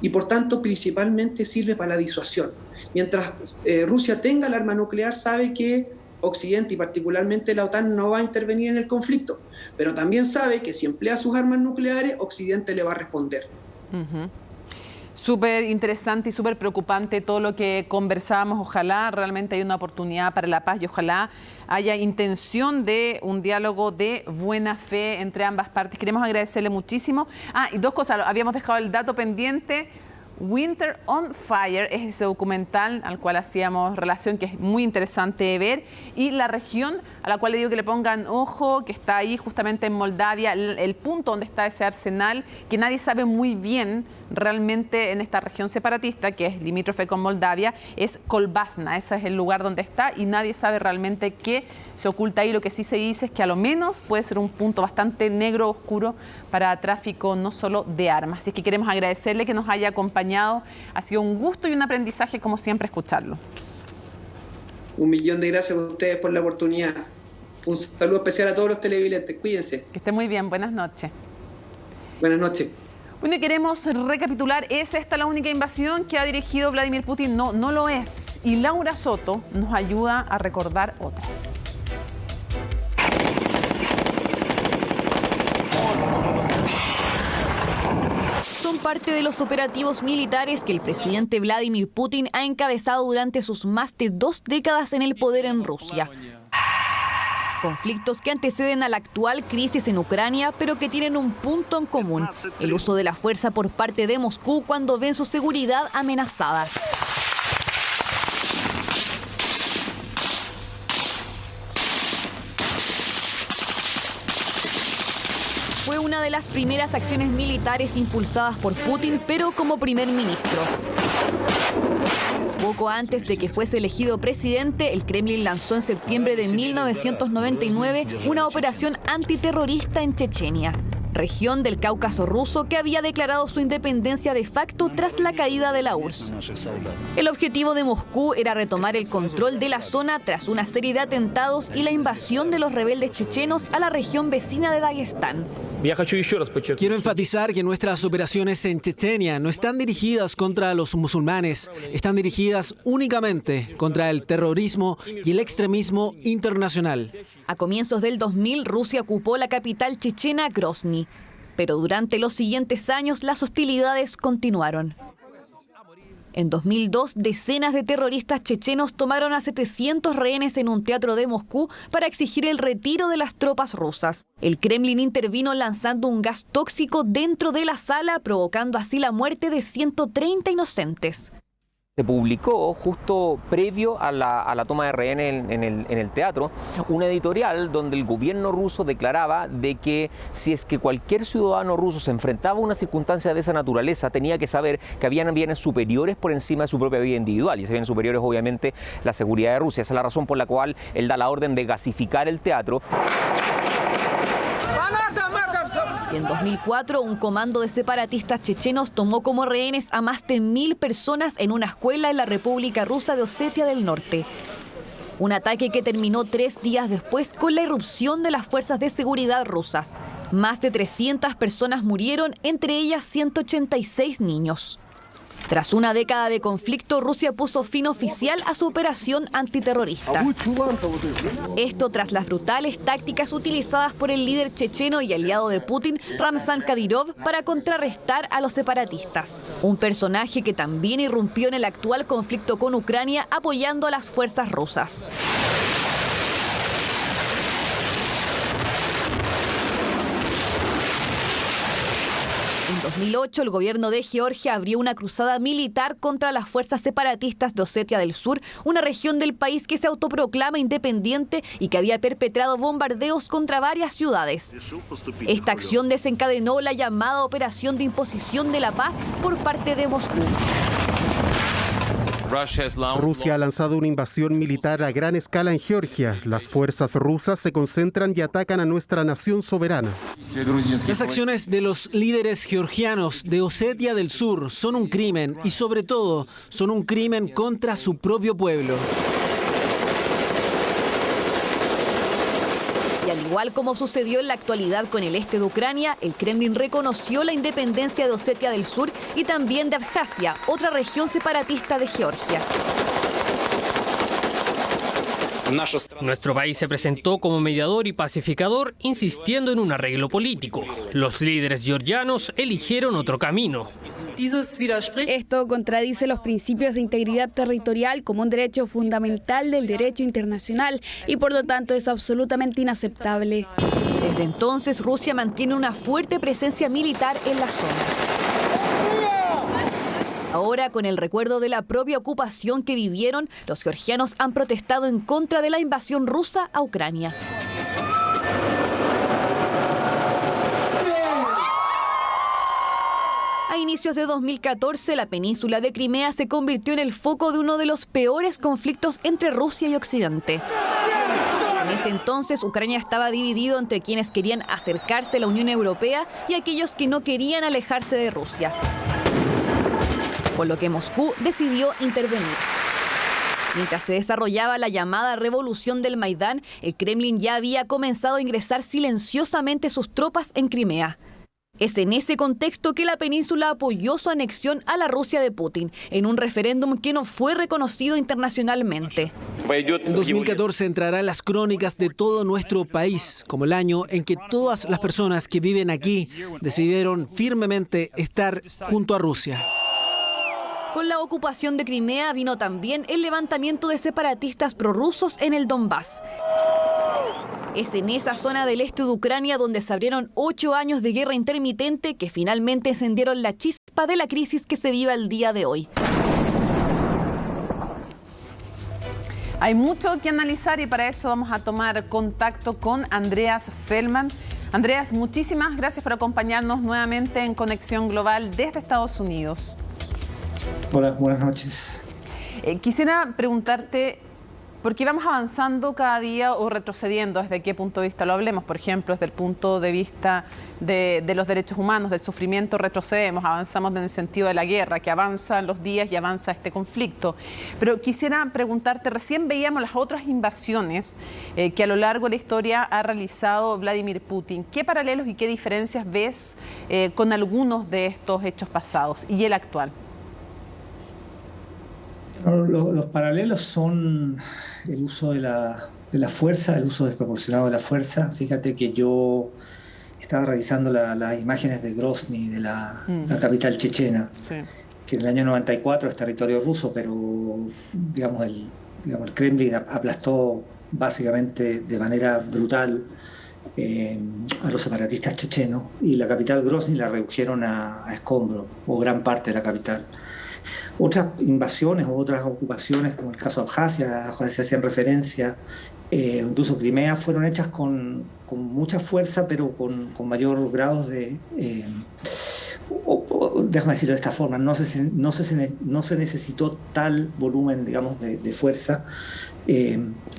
y por tanto principalmente sirve para la disuasión. Mientras Rusia tenga el arma nuclear, sabe que Occidente y particularmente la OTAN no va a intervenir en el conflicto, pero también sabe que si emplea sus armas nucleares, Occidente le va a responder. Súper interesante y súper preocupante todo lo que conversábamos. Ojalá realmente haya una oportunidad para la paz y ojalá haya intención de un diálogo de buena fe entre ambas partes. Queremos agradecerle muchísimo. Y dos cosas, habíamos dejado el dato pendiente. Winter on Fire es ese documental al cual hacíamos relación, que es muy interesante de ver, y la región a la cual le digo que le pongan ojo, que está ahí justamente en Moldavia, el punto donde está ese arsenal, que nadie sabe muy bien realmente en esta región separatista, que es limítrofe con Moldavia, es Kolbasna, ese es el lugar donde está, y nadie sabe realmente qué se oculta ahí. Lo que sí se dice es que a lo menos puede ser un punto bastante negro, oscuro, para tráfico no solo de armas. Así que queremos agradecerle que nos haya acompañado. Ha sido un gusto y un aprendizaje, como siempre, escucharlo. 1.000.000 de gracias a ustedes por la oportunidad. Un saludo especial a todos los televidentes. Cuídense. Que esté muy bien. Buenas noches. Buenas noches. Bueno, y queremos recapitular, ¿es esta la única invasión que ha dirigido Vladimir Putin? No, no lo es. Y Laura Soto nos ayuda a recordar otras. Son parte parte de los operativos militares que el presidente Vladimir Putin ha encabezado durante sus más de 2 décadas en el poder en Rusia. Conflictos que anteceden a la actual crisis en Ucrania, pero que tienen un punto en común: el uso de la fuerza por parte de Moscú cuando ven su seguridad amenazada. Fue una de las primeras acciones militares impulsadas por Putin, pero como primer ministro. Poco antes de que fuese elegido presidente, el Kremlin lanzó en septiembre de 1999 una operación antiterrorista en Chechenia, región del Cáucaso ruso que había declarado su independencia de facto tras la caída de la URSS. El objetivo de Moscú era retomar el control de la zona tras una serie de atentados y la invasión de los rebeldes chechenos a la región vecina de Dagestán. Quiero enfatizar que nuestras operaciones en Chechenia no están dirigidas contra los musulmanes, están dirigidas únicamente contra el terrorismo y el extremismo internacional. A comienzos del 2000, Rusia ocupó la capital chechena, Grozny, pero durante los siguientes años las hostilidades continuaron. En 2002, decenas de terroristas chechenos tomaron a 700 rehenes en un teatro de Moscú para exigir el retiro de las tropas rusas. El Kremlin intervino lanzando un gas tóxico dentro de la sala, provocando así la muerte de 130 inocentes. Se publicó justo previo a la toma de rehenes en el teatro una editorial donde el gobierno ruso declaraba de que si es que cualquier ciudadano ruso se enfrentaba a una circunstancia de esa naturaleza, tenía que saber que habían bienes superiores por encima de su propia vida individual, y esos bienes superiores obviamente la seguridad de Rusia. Esa es la razón por la cual él da la orden de gasificar el teatro. En 2004, un comando de separatistas chechenos tomó como rehenes a más de 1000 personas en una escuela en la República Rusa de Osetia del Norte. Un ataque que terminó 3 días después con la irrupción de las fuerzas de seguridad rusas. Más de 300 personas murieron, entre ellas 186 niños. Tras una década de conflicto, Rusia puso fin oficial a su operación antiterrorista. Esto tras las brutales tácticas utilizadas por el líder checheno y aliado de Putin, Ramzan Kadyrov, para contrarrestar a los separatistas. Un personaje que también irrumpió en el actual conflicto con Ucrania apoyando a las fuerzas rusas. En 2008, el gobierno de Georgia abrió una cruzada militar contra las fuerzas separatistas de Osetia del Sur, una región del país que se autoproclama independiente y que había perpetrado bombardeos contra varias ciudades. Esta acción desencadenó la llamada Operación de Imposición de la Paz por parte de Moscú. Rusia ha lanzado una invasión militar a gran escala en Georgia. Las fuerzas rusas se concentran y atacan a nuestra nación soberana. Las acciones de los líderes georgianos de Osetia del Sur son un crimen y sobre todo son un crimen contra su propio pueblo. Y al igual como sucedió en la actualidad con el este de Ucrania, el Kremlin reconoció la independencia de Osetia del Sur y también de Abjasia, otra región separatista de Georgia. Nuestro país se presentó como mediador y pacificador, insistiendo en un arreglo político. Los líderes georgianos eligieron otro camino. Esto contradice los principios de integridad territorial como un derecho fundamental del derecho internacional y por lo tanto es absolutamente inaceptable. Desde entonces, Rusia mantiene una fuerte presencia militar en la zona. Ahora, con el recuerdo de la propia ocupación que vivieron, los georgianos han protestado en contra de la invasión rusa a Ucrania. A inicios de 2014, la península de Crimea se convirtió en el foco de uno de los peores conflictos entre Rusia y Occidente. En ese entonces, Ucrania estaba dividido entre quienes querían acercarse a la Unión Europea y aquellos que no querían alejarse de Rusia, por lo que Moscú decidió intervenir. Mientras se desarrollaba la llamada revolución del Maidán, el Kremlin ya había comenzado a ingresar silenciosamente sus tropas en Crimea. Es en ese contexto que la península apoyó su anexión a la Rusia de Putin, en un referéndum que no fue reconocido internacionalmente. En 2014 entrará en las crónicas de todo nuestro país como el año en que todas las personas que viven aquí decidieron firmemente estar junto a Rusia. Con la ocupación de Crimea vino también el levantamiento de separatistas prorrusos en el Donbass. Es en esa zona del este de Ucrania donde se abrieron 8 años de guerra intermitente que finalmente encendieron la chispa de la crisis que se vive al día de hoy. Hay mucho que analizar y para eso vamos a tomar contacto con Andreas Feldman. Andreas, muchísimas gracias por acompañarnos nuevamente en Conexión Global desde Estados Unidos. Hola, buenas noches. Quisiera preguntarte, ¿por qué vamos avanzando cada día o retrocediendo? ¿Desde qué punto de vista lo hablemos? Por ejemplo, desde el punto de vista de los derechos humanos, del sufrimiento, retrocedemos, avanzamos en el sentido de la guerra, que avanzan los días y avanza este conflicto. Pero quisiera preguntarte, recién veíamos las otras invasiones que a lo largo de la historia ha realizado Vladimir Putin. ¿Qué paralelos y qué diferencias ves con algunos de estos hechos pasados y el actual? Los paralelos son el uso de la fuerza, el uso desproporcionado de la fuerza. Fíjate que yo estaba revisando las imágenes de Grozny, de la capital chechena, sí, que en el año 94 es territorio ruso, pero digamos el Kremlin aplastó básicamente de manera brutal a los separatistas chechenos, y la capital Grozny la redujeron a escombros, o gran parte de la capital. Otras invasiones o otras ocupaciones, como el caso de Abjasia, a cual se hacían referencia, incluso Crimea, fueron hechas con mucha fuerza, pero con mayor grado de... déjame decirlo de esta forma, no se necesitó tal volumen, digamos, de fuerza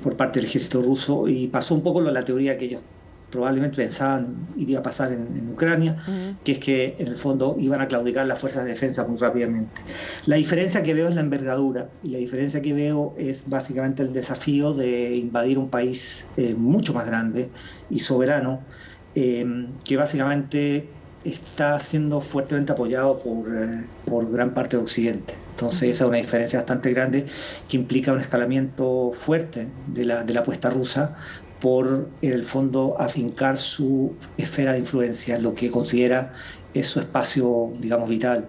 por parte del ejército ruso, y pasó un poco la teoría que ellos probablemente pensaban iría a pasar en Ucrania, que es que en el fondo iban a claudicar las fuerzas de defensa muy rápidamente. La diferencia que veo es la envergadura, y la diferencia que veo es básicamente el desafío de invadir un país mucho más grande y soberano, que básicamente está siendo fuertemente apoyado por gran parte de Occidente. Entonces esa es una diferencia bastante grande que implica un escalamiento fuerte de la apuesta rusa por, en el fondo, afincar su esfera de influencia, lo que considera es su espacio, digamos, vital.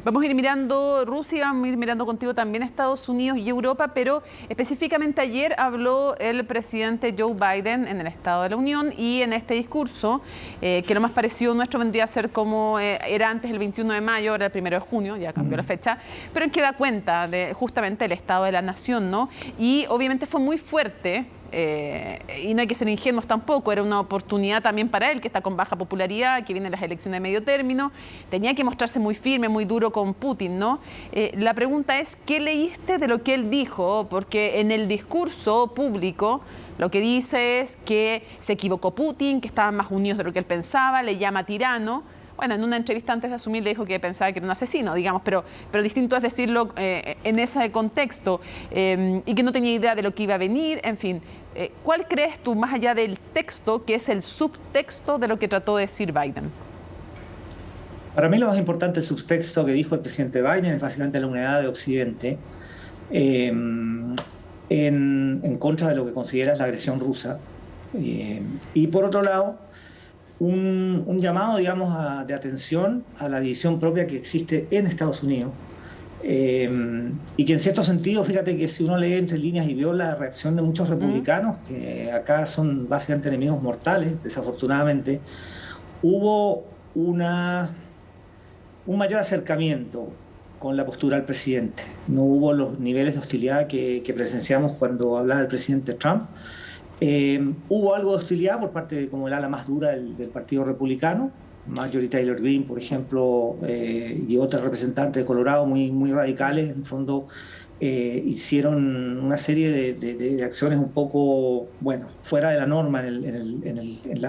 Vamos a ir mirando Rusia, vamos a ir mirando contigo también Estados Unidos y Europa, pero específicamente ayer habló el presidente Joe Biden en el Estado de la Unión, y en este discurso, que lo más parecido nuestro vendría a ser como era antes el 21 de mayo, ahora el 1 de junio, ya cambió la fecha, pero en que da cuenta de justamente el Estado de la Nación, ¿no? Y obviamente fue muy fuerte. Y no hay que ser ingenuos tampoco, era una oportunidad también para él, que está con baja popularidad, que vienen las elecciones de medio término, tenía que mostrarse muy firme, muy duro con Putin, ¿no? La pregunta es, ¿qué leíste de lo que él dijo? Porque en el discurso público lo que dice es que se equivocó Putin, que estaban más unidos de lo que él pensaba, le llama tirano. Bueno, en una entrevista antes de asumir le dijo que pensaba que era un asesino, digamos, pero distinto es decirlo en ese contexto, y que no tenía idea de lo que iba a venir, en fin. ¿Cuál crees tú, más allá del texto, que es el subtexto de lo que trató de decir Biden? Para mí lo más importante, el subtexto que dijo el presidente Biden, es básicamente la unidad de Occidente en contra de lo que considera la agresión rusa. Y por otro lado, un llamado, digamos, de atención a la división propia que existe en Estados Unidos, y que en cierto sentido, fíjate que si uno lee entre líneas y vio la reacción de muchos republicanos, que acá son básicamente enemigos mortales, desafortunadamente, hubo un mayor acercamiento con la postura del presidente. No hubo los niveles de hostilidad que presenciamos cuando hablaba el presidente Trump. Hubo algo de hostilidad por parte de como el ala más dura del Partido Republicano, Marjorie Taylor Greene, por ejemplo, y otros representantes de Colorado muy radicales. En el fondo hicieron una serie de acciones un poco, bueno, fuera de la norma en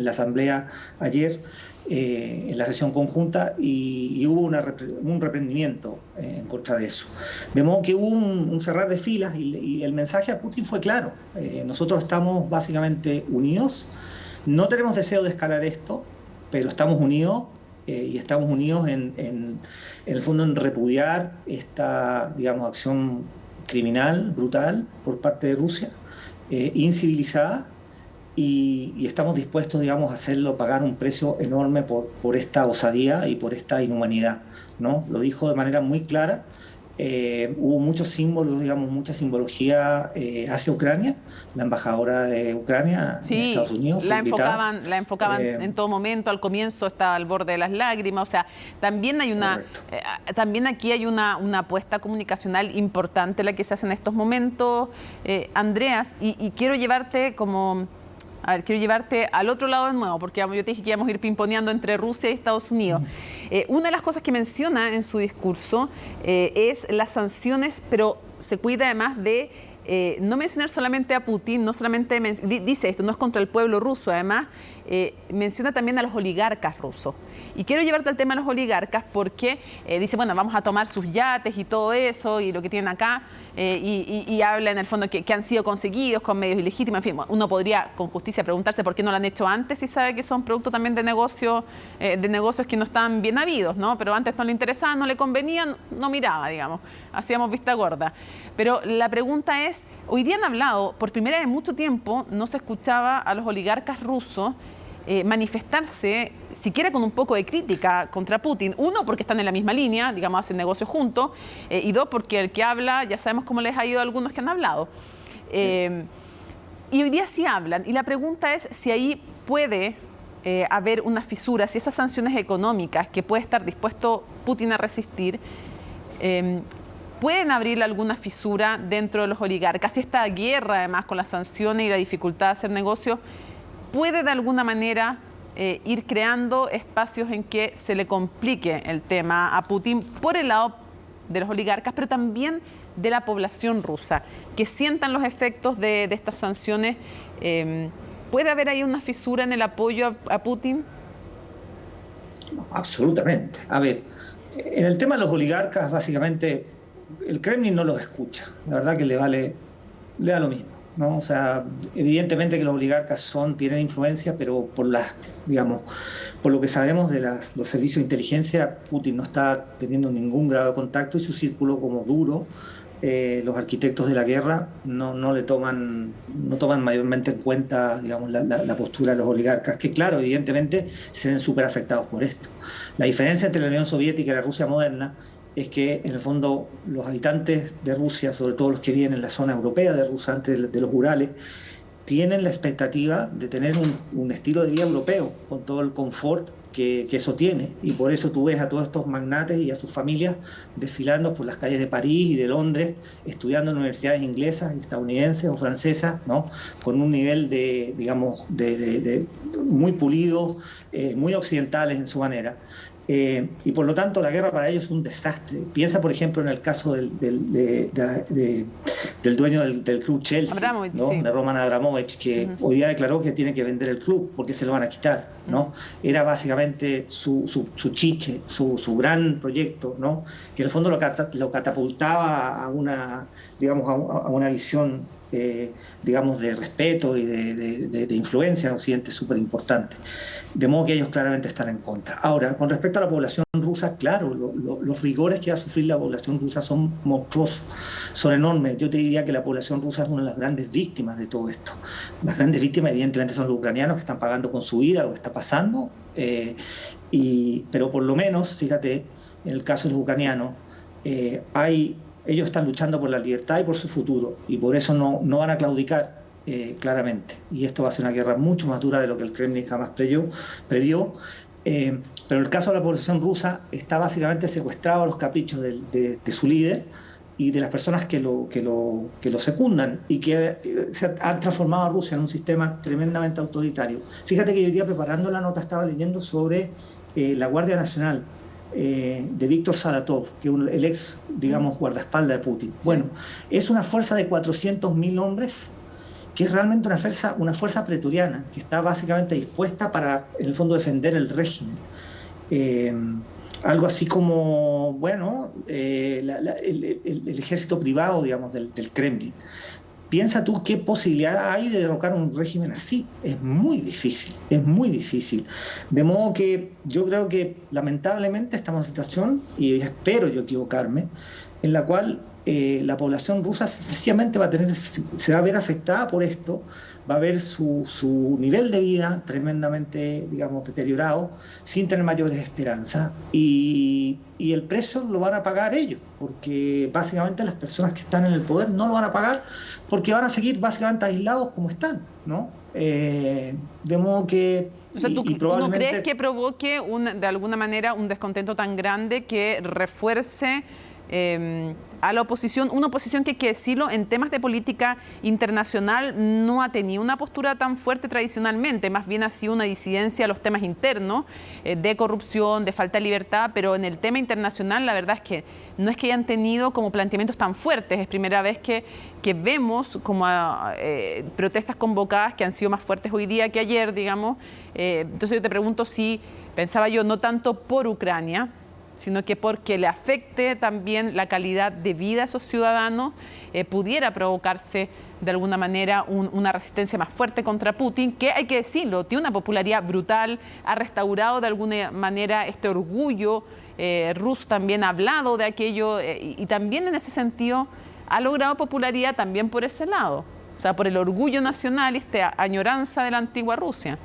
la asamblea ayer, en la sesión conjunta, y hubo un reprendimiento en contra de eso. De modo que hubo un cerrar de filas, y el mensaje a Putin fue claro. Nosotros estamos básicamente unidos, no tenemos deseo de escalar esto, pero estamos unidos y estamos unidos en el fondo en repudiar esta, digamos, acción criminal, brutal, por parte de Rusia, incivilizada, y estamos dispuestos, digamos, a hacerlo pagar un precio enorme por esta osadía y por esta inhumanidad, ¿no? Lo dijo de manera muy clara. Hubo muchos símbolos, digamos, mucha simbología hacia Ucrania. La embajadora de Ucrania en Estados Unidos la enfocaban en todo momento. Al comienzo estaba al borde de las lágrimas. O sea, también hay también aquí hay una apuesta comunicacional importante la que se hace en estos momentos, Andreas, y quiero llevarte quiero llevarte al otro lado de nuevo, porque yo te dije que íbamos a ir pimponeando entre Rusia y Estados Unidos. Una de las cosas que menciona en su discurso es las sanciones, pero se cuida además de no mencionar solamente a Putin, no solamente dice esto, no es contra el pueblo ruso, además menciona también a los oligarcas rusos. Y quiero llevarte al tema de los oligarcas porque dice, bueno, vamos a tomar sus yates y todo eso y lo que tienen acá, y habla en el fondo que han sido conseguidos con medios ilegítimos. En fin, uno podría con justicia preguntarse por qué no lo han hecho antes si sabe que son producto también de negocios que no están bien habidos, ¿no? Pero antes no le interesaban, no le convenían, no miraba, digamos, hacíamos vista gorda. Pero la pregunta es, hoy día han hablado, por primera vez en mucho tiempo, no se escuchaba a los oligarcas rusos manifestarse siquiera con un poco de crítica contra Putin. Uno, porque están en la misma línea, digamos, hacen negocios juntos, y dos, porque el que habla, ya sabemos cómo les ha ido a algunos que han hablado. Y hoy día sí hablan, y la pregunta es si ahí puede haber una fisura, si esas sanciones económicas que puede estar dispuesto Putin a resistir, pueden abrir alguna fisura dentro de los oligarcas. Si esta guerra, además, con las sanciones y la dificultad de hacer negocios, puede de alguna manera ir creando espacios en que se le complique el tema a Putin por el lado de los oligarcas, pero también de la población rusa, que sientan los efectos de estas sanciones. ¿Puede haber ahí una fisura en el apoyo a Putin? Absolutamente. A ver, en el tema de los oligarcas, básicamente, el Kremlin no los escucha. La verdad que le da lo mismo, ¿no? O sea, evidentemente que los oligarcas tienen influencia, pero por lo que sabemos de los servicios de inteligencia, Putin no está teniendo ningún grado de contacto y su círculo como duro, los arquitectos de la guerra no toman mayormente en cuenta, digamos, la postura de los oligarcas, que claro, evidentemente se ven súper afectados por esto. La diferencia entre la Unión Soviética y la Rusia moderna es que en el fondo los habitantes de Rusia, sobre todo los que viven en la zona europea de Rusia, antes de los Urales, tienen la expectativa de tener un estilo de vida europeo, con todo el confort que eso tiene, y por eso tú ves a todos estos magnates y a sus familias desfilando por las calles de París y de Londres, estudiando en universidades inglesas, estadounidenses o francesas, ¿no? Con un nivel de muy pulido, muy occidentales en su manera. Y por lo tanto la guerra para ellos es un desastre. Piensa, por ejemplo, en el caso del dueño del club Chelsea, Abramovich, ¿no? Sí. De Roman Abramovich, que hoy día declaró que tiene que vender el club porque se lo van a quitar, ¿no? Era básicamente su chiche, su gran proyecto, ¿no? Que en el fondo lo catapultaba a una visión, digamos, de respeto y de influencia en Occidente súper importante. De modo que ellos claramente están en contra. Ahora, con respecto a la población rusa, claro, los rigores que va a sufrir la población rusa son monstruosos, son enormes. Yo te diría que la población rusa es una de las grandes víctimas de todo esto. Las grandes víctimas, evidentemente, son los ucranianos, que están pagando con su vida lo que está pasando, pero por lo menos, fíjate, en el caso de los ucranianos, ellos están luchando por la libertad y por su futuro, y por eso no van a claudicar. Claramente, y esto va a ser una guerra mucho más dura de lo que el Kremlin jamás previó, pero el caso de la población rusa está básicamente secuestrado a los caprichos de su líder y de las personas que lo secundan, y que se han transformado a Rusia en un sistema tremendamente autoritario. Fíjate que yo hoy día, preparando la nota, estaba leyendo sobre la Guardia Nacional de Víctor Saratov, que es el ex, digamos, guardaespaldas de Putin. Sí. Bueno, es una fuerza de 400.000 hombres, que es realmente una fuerza pretoriana, que está básicamente dispuesta para, en el fondo, defender el régimen. Algo así como, bueno, el ejército privado, digamos, del Kremlin. piensa tú qué posibilidad hay de derrocar un régimen así. Es muy difícil, es muy difícil. De modo que yo creo que lamentablemente estamos en una situación, y espero yo equivocarme, en la cual la población rusa sencillamente se va a ver afectada por esto, va a ver su nivel de vida tremendamente, digamos, deteriorado, sin tener mayores esperanzas, y el precio lo van a pagar ellos, porque básicamente las personas que están en el poder no lo van a pagar, porque van a seguir básicamente aislados como están, ¿no? De modo que... O sea, ¿tú no crees que provoque de alguna manera un descontento tan grande que refuerce a la oposición, una oposición que hay que decirlo, en temas de política internacional no ha tenido una postura tan fuerte tradicionalmente, más bien ha sido una disidencia a los temas internos, de corrupción, de falta de libertad, pero en el tema internacional la verdad es que no es que hayan tenido como planteamientos tan fuertes, es primera vez que vemos como protestas convocadas que han sido más fuertes hoy día que ayer, digamos. Entonces yo te pregunto si, pensaba yo, no tanto por Ucrania, sino que porque le afecte también la calidad de vida a esos ciudadanos, pudiera provocarse de alguna manera una resistencia más fuerte contra Putin, que hay que decirlo, tiene una popularidad brutal, ha restaurado de alguna manera este orgullo ruso, también ha hablado de aquello, y también en ese sentido ha logrado popularidad también por ese lado, o sea, por el orgullo nacional y esta añoranza de la antigua Rusia.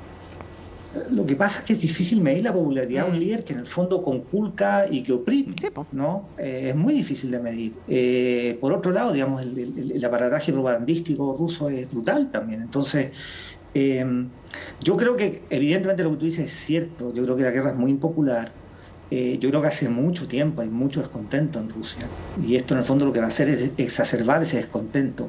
Lo que pasa es que es difícil medir la popularidad de un líder que en el fondo conculca y que oprime, ¿no? Es muy difícil de medir. Por otro lado, digamos, el aparataje propagandístico ruso es brutal también. Entonces, yo creo que evidentemente lo que tú dices es cierto. Yo creo que la guerra es muy impopular. Yo creo que hace mucho tiempo hay mucho descontento en Rusia. Y esto en el fondo lo que va a hacer es exacerbar ese descontento.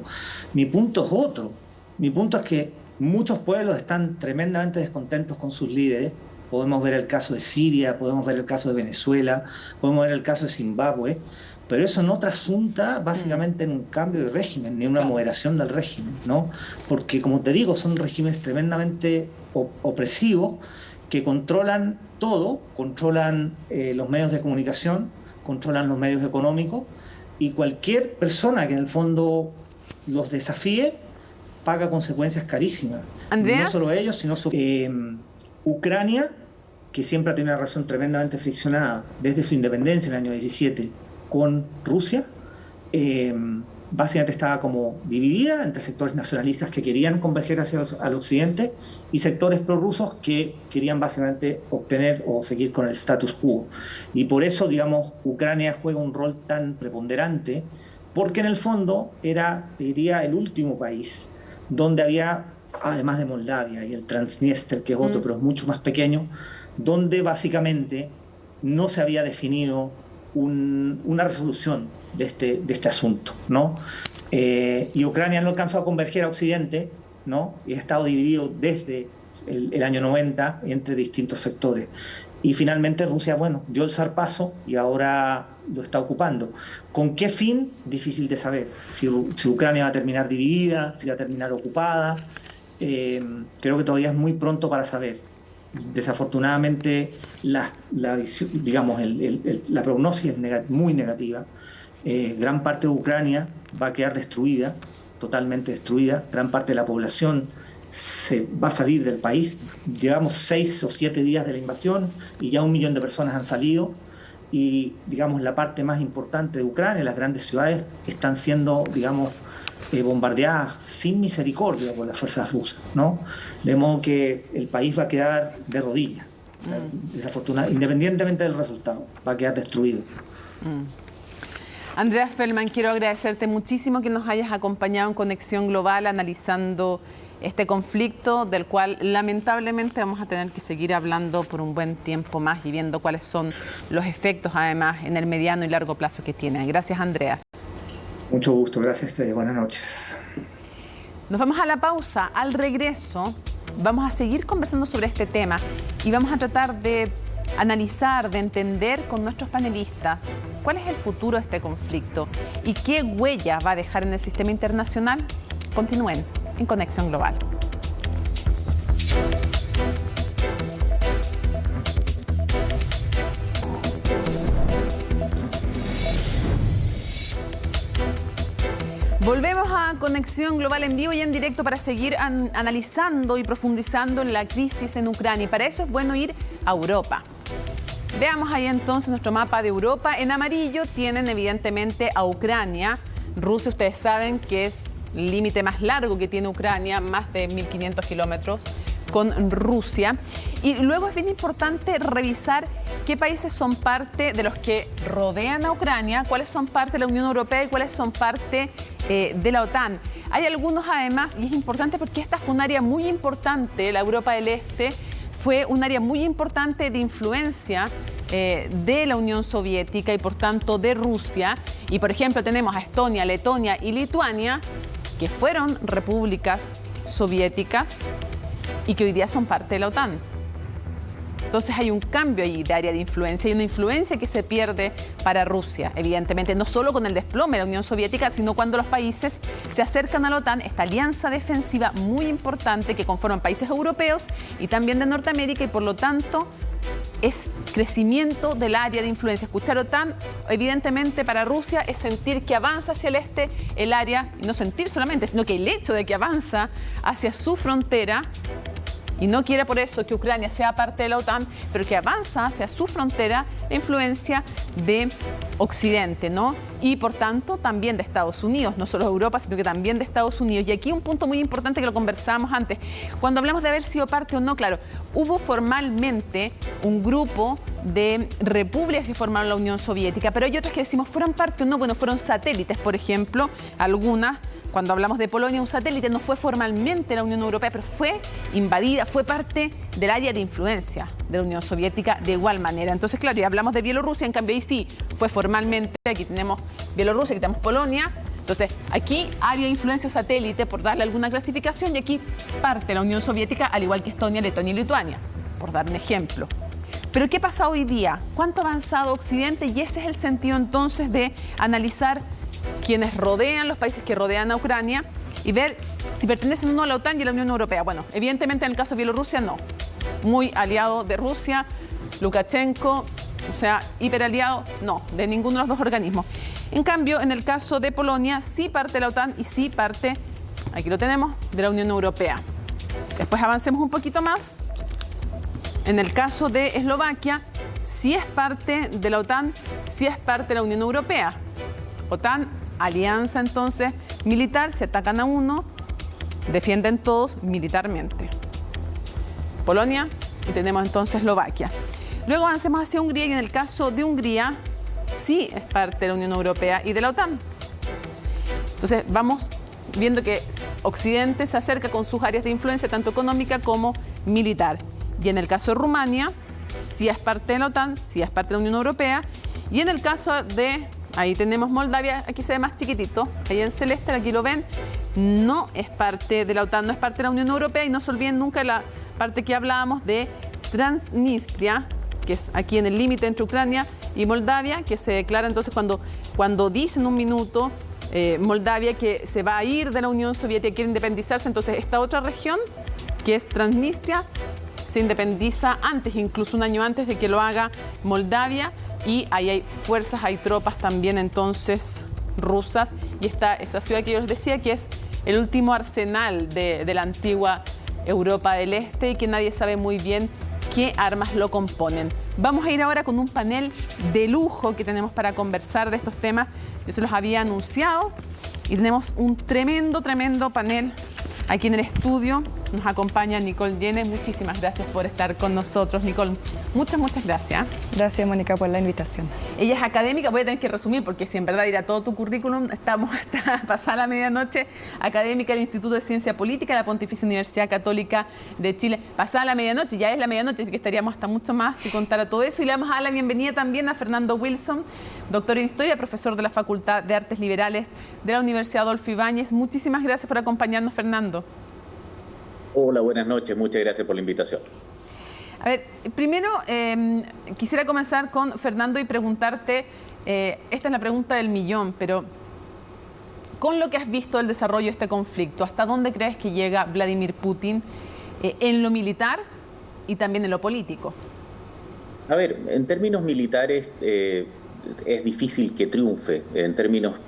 Mi punto es otro. Mi punto es que muchos pueblos están tremendamente descontentos con sus líderes. Podemos ver el caso de Siria, podemos ver el caso de Venezuela, podemos ver el caso de Zimbabue, pero eso no trasunta básicamente en un cambio de régimen, ni una moderación del régimen, ¿no? Porque, como te digo, son regímenes tremendamente opresivos que controlan todo, controlan los medios de comunicación, controlan los medios económicos, y cualquier persona que en el fondo los desafíe paga consecuencias carísimas. ¿Andreas? No solo ellos, sino Ucrania, que siempre ha tenido una relación tremendamente friccionada desde su independencia en el año 17 con Rusia, básicamente estaba como dividida entre sectores nacionalistas que querían converger hacia al occidente y sectores prorrusos que querían básicamente obtener o seguir con el status quo. Y por eso, digamos, Ucrania juega un rol tan preponderante, porque en el fondo era, diría, el último país donde había, además de Moldavia y el Transnistria, que es otro, pero es mucho más pequeño, donde básicamente no se había definido una resolución de este asunto, ¿no? Y Ucrania no alcanzó a converger a Occidente, ¿no? Y ha estado dividido desde el año 90 entre distintos sectores. Y finalmente Rusia, bueno, dio el zarpazo y ahora lo está ocupando. ¿Con qué fin? Difícil de saber. Si Ucrania va a terminar dividida, si va a terminar ocupada. Creo que todavía es muy pronto para saber. Desafortunadamente, la prognosis es muy negativa. Gran parte de Ucrania va a quedar destruida, totalmente destruida. Gran parte de la población se va a salir del país. Llevamos 6 o 7 días de la invasión y ya 1 millón de personas han salido. Y, digamos, la parte más importante de Ucrania, las grandes ciudades, están siendo, digamos, bombardeadas sin misericordia por las fuerzas rusas, ¿no? De modo que el país va a quedar de rodillas, desafortunadamente, independientemente del resultado, va a quedar destruido. Andreas Feldman, quiero agradecerte muchísimo que nos hayas acompañado en Conexión Global analizando este conflicto del cual lamentablemente vamos a tener que seguir hablando por un buen tiempo más y viendo cuáles son los efectos además en el mediano y largo plazo que tiene. Gracias, Andreas. Mucho gusto, gracias a ustedes. Buenas noches. Nos vamos a la pausa. Al regreso vamos a seguir conversando sobre este tema y vamos a tratar de analizar, de entender con nuestros panelistas cuál es el futuro de este conflicto y qué huella va a dejar en el sistema internacional. Continúen en Conexión Global. Volvemos a nueva conexión global en vivo y en directo para seguir analizando y profundizando en la crisis en Ucrania. Y para eso es bueno ir a Europa. Veamos ahí entonces nuestro mapa de Europa. En amarillo tienen evidentemente a Ucrania. Rusia, ustedes saben que es el límite más largo que tiene Ucrania, más de 1.500 kilómetros con Rusia. Y luego es bien importante revisar qué países son parte de los que rodean a Ucrania, cuáles son parte de la Unión Europea y cuáles son parte de la OTAN. Hay algunos además, y es importante porque esta fue un área muy importante, la Europa del Este, fue un área muy importante de influencia de la Unión Soviética y por tanto de Rusia. Y por ejemplo tenemos a Estonia, Letonia y Lituania, que fueron repúblicas soviéticas y que hoy día son parte de la OTAN. Entonces hay un cambio ahí de área de influencia y una influencia que se pierde para Rusia, evidentemente, no solo con el desplome de la Unión Soviética, sino cuando los países se acercan a la OTAN, esta alianza defensiva muy importante que conforman países europeos y también de Norteamérica y por lo tanto es crecimiento del área de influencia. Escuchar OTAN, evidentemente para Rusia es sentir que avanza hacia el este el área, y no sentir solamente, sino que el hecho de que avanza hacia su frontera y no quiere por eso que Ucrania sea parte de la OTAN, pero que avanza hacia su frontera la influencia de Occidente, ¿no? Y por tanto también de Estados Unidos, no solo de Europa, sino que también de Estados Unidos. Y aquí un punto muy importante que lo conversábamos antes, cuando hablamos de haber sido parte o no, claro, hubo formalmente un grupo de repúblicas que formaron la Unión Soviética, pero hay otras que decimos fueron parte o no, bueno, fueron satélites, por ejemplo, algunas. Cuando hablamos de Polonia, un satélite no fue formalmente la Unión Europea, pero fue invadida, fue parte del área de influencia de la Unión Soviética de igual manera. Entonces, claro, y hablamos de Bielorrusia, en cambio ahí sí fue formalmente, aquí tenemos Bielorrusia, aquí tenemos Polonia. Entonces, aquí área de influencia o satélite, por darle alguna clasificación, y aquí parte de la Unión Soviética, al igual que Estonia, Letonia y Lituania, por dar un ejemplo. Pero ¿qué pasa hoy día? ¿Cuánto ha avanzado Occidente? Y ese es el sentido entonces de analizar quienes rodean, los países que rodean a Ucrania y ver si pertenecen o no a la OTAN y a la Unión Europea. Bueno, evidentemente en el caso de Bielorrusia no. Muy aliado de Rusia, Lukashenko, o sea, hiperaliado, no, de ninguno de los dos organismos. En cambio, en el caso de Polonia, sí parte de la OTAN y sí parte, aquí lo tenemos, de la Unión Europea. Después avancemos un poquito más. En el caso de Eslovaquia, sí es parte de la OTAN, sí es parte de la Unión Europea. OTAN, alianza entonces militar, se atacan a uno, defienden todos militarmente. Polonia y tenemos entonces Eslovaquia. Luego avancemos hacia Hungría y en el caso de Hungría sí es parte de la Unión Europea y de la OTAN. Entonces vamos viendo que Occidente se acerca con sus áreas de influencia tanto económica como militar. Y en el caso de Rumania sí es parte de la OTAN, sí es parte de la Unión Europea. Y en el caso de, ahí tenemos Moldavia, aquí se ve más chiquitito, ahí en celeste, aquí lo ven, no es parte de la OTAN, no es parte de la Unión Europea y no se olviden nunca la parte que hablábamos de Transnistria, que es aquí en el límite entre Ucrania y Moldavia, que se declara entonces cuando dicen un minuto Moldavia que se va a ir de la Unión Soviética y quiere independizarse, entonces esta otra región, que es Transnistria, se independiza antes, incluso un año antes de que lo haga Moldavia. Y ahí hay fuerzas, hay tropas también entonces rusas. Y está esa ciudad que yo les decía que es el último arsenal de la antigua Europa del Este y que nadie sabe muy bien qué armas lo componen. Vamos a ir ahora con un panel de lujo que tenemos para conversar de estos temas. Yo se los había anunciado y tenemos un tremendo panel aquí en el estudio. Nos acompaña Nicole Llene. Muchísimas gracias por estar con nosotros, Nicole. Muchas gracias. Gracias, Mónica, por la invitación. Ella es académica, voy a tener que resumir porque si en verdad irá todo tu currículum, estamos hasta pasada la medianoche, académica del Instituto de Ciencia Política de la Pontificia Universidad Católica de Chile. Pasada la medianoche, ya es la medianoche, así que estaríamos hasta mucho más si contara todo eso. Y le vamos a dar la bienvenida también a Fernando Wilson, doctor en Historia, profesor de la Facultad de Artes Liberales de la Universidad Adolfo Ibáñez. Muchísimas gracias por acompañarnos, Fernando. Hola, buenas noches. Muchas gracias por la invitación. A ver, primero quisiera comenzar con Fernando y preguntarte, esta es la pregunta del millón, pero con lo que has visto del desarrollo de este conflicto, ¿hasta dónde crees que llega Vladimir Putin en lo militar y también en lo político? A ver, en términos militares, es difícil que triunfe, en términos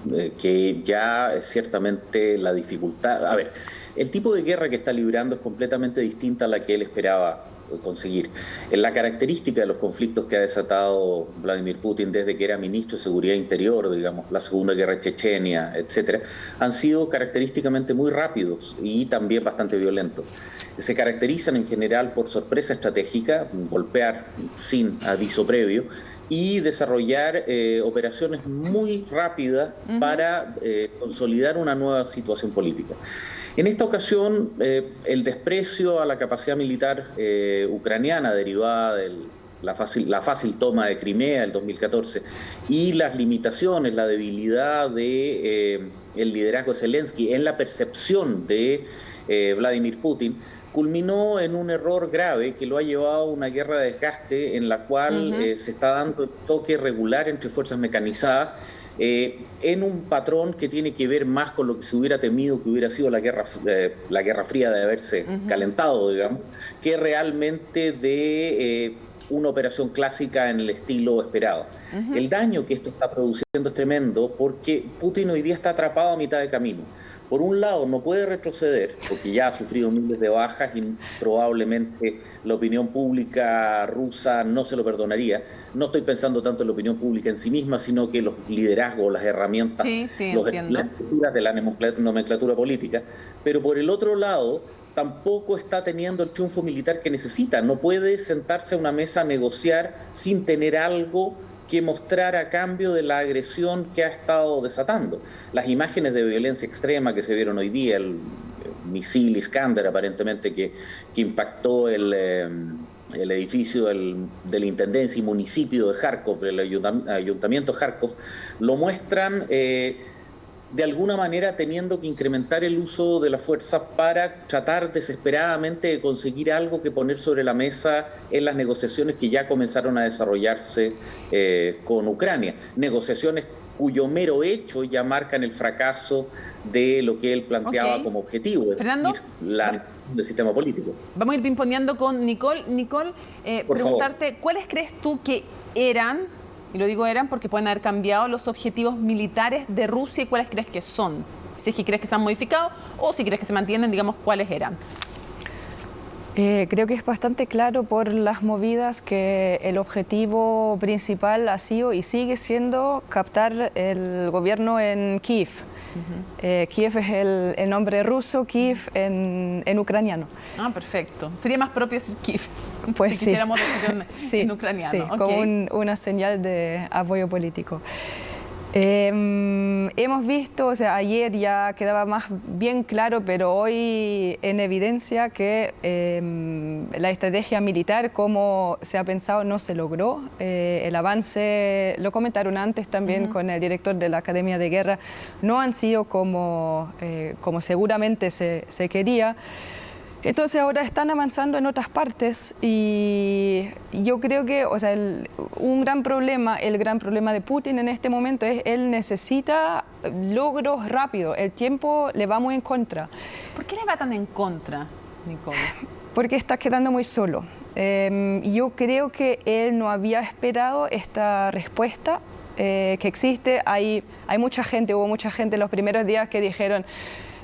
que ya ciertamente la dificultad... A ver, el tipo de guerra que está librando es completamente distinta a la que él esperaba conseguir. La característica de los conflictos que ha desatado Vladimir Putin desde que era ministro de Seguridad Interior, digamos, la Segunda Guerra de Chechenia, etcétera, han sido característicamente muy rápidos y también bastante violentos. Se caracterizan en general por sorpresa estratégica, golpear sin aviso previo, y desarrollar operaciones muy rápidas para consolidar una nueva situación política. En esta ocasión, el desprecio a la capacidad militar ucraniana derivada de la fácil toma de Crimea el 2014 y las limitaciones, la debilidad de el liderazgo de Zelensky en la percepción de Vladimir Putin, culminó en un error grave que lo ha llevado a una guerra de desgaste en la cual se está dando toque regular entre fuerzas mecanizadas en un patrón que tiene que ver más con lo que se hubiera temido que hubiera sido la Guerra Fría de haberse calentado, digamos, que realmente de una operación clásica en el estilo esperado. El daño que esto está produciendo es tremendo porque Putin hoy día está atrapado a mitad de camino. Por un lado, no puede retroceder, porque ya ha sufrido miles de bajas y probablemente la opinión pública rusa no se lo perdonaría. No estoy pensando tanto en la opinión pública en sí misma, sino que los liderazgos, las herramientas, las estructuras de la nomenclatura política. Pero por el otro lado, tampoco está teniendo el triunfo militar que necesita. No puede sentarse a una mesa a negociar sin tener algo que mostrar a cambio de la agresión que ha estado desatando. Las imágenes de violencia extrema que se vieron hoy día, el misil Iskander aparentemente que impactó el edificio de la Intendencia y municipio de Kharkov, el ayuntamiento de Kharkov, lo muestran de alguna manera teniendo que incrementar el uso de la fuerza para tratar desesperadamente de conseguir algo que poner sobre la mesa en las negociaciones que ya comenzaron a desarrollarse con Ucrania. Negociaciones cuyo mero hecho ya marcan el fracaso de lo que él planteaba como objetivo, Fernando, del sistema político. Vamos a ir pimponeando con Nicole. Nicole, preguntarte, ¿cuáles crees tú que eran, y lo digo eran porque pueden haber cambiado, los objetivos militares de Rusia y cuáles crees que son? Si es que crees que se han modificado o si crees que se mantienen, digamos, ¿cuáles eran? Creo que es bastante claro por las movidas que el objetivo principal ha sido y sigue siendo captar el gobierno en Kiev. Kiev es el nombre ruso, Kiev en ucraniano. Ah, perfecto. Sería más propio decir Kiev, pues si quisiéramos decirlo en ucraniano. Sí, como una señal de apoyo político. Hemos visto, o sea, ayer ya quedaba más bien claro, pero hoy en evidencia que la estrategia militar, como se ha pensado, no se logró. El avance, lo comentaron antes también con el director de la Academia de Guerra, no han sido como seguramente se quería. Entonces ahora están avanzando en otras partes y yo creo que, o sea, el gran problema de Putin en este momento es él necesita logros rápidos, el tiempo le va muy en contra. ¿Por qué le va tan en contra, Nicole? Porque está quedando muy solo. Yo creo que él no había esperado esta respuesta que existe. Hubo mucha gente los primeros días que dijeron: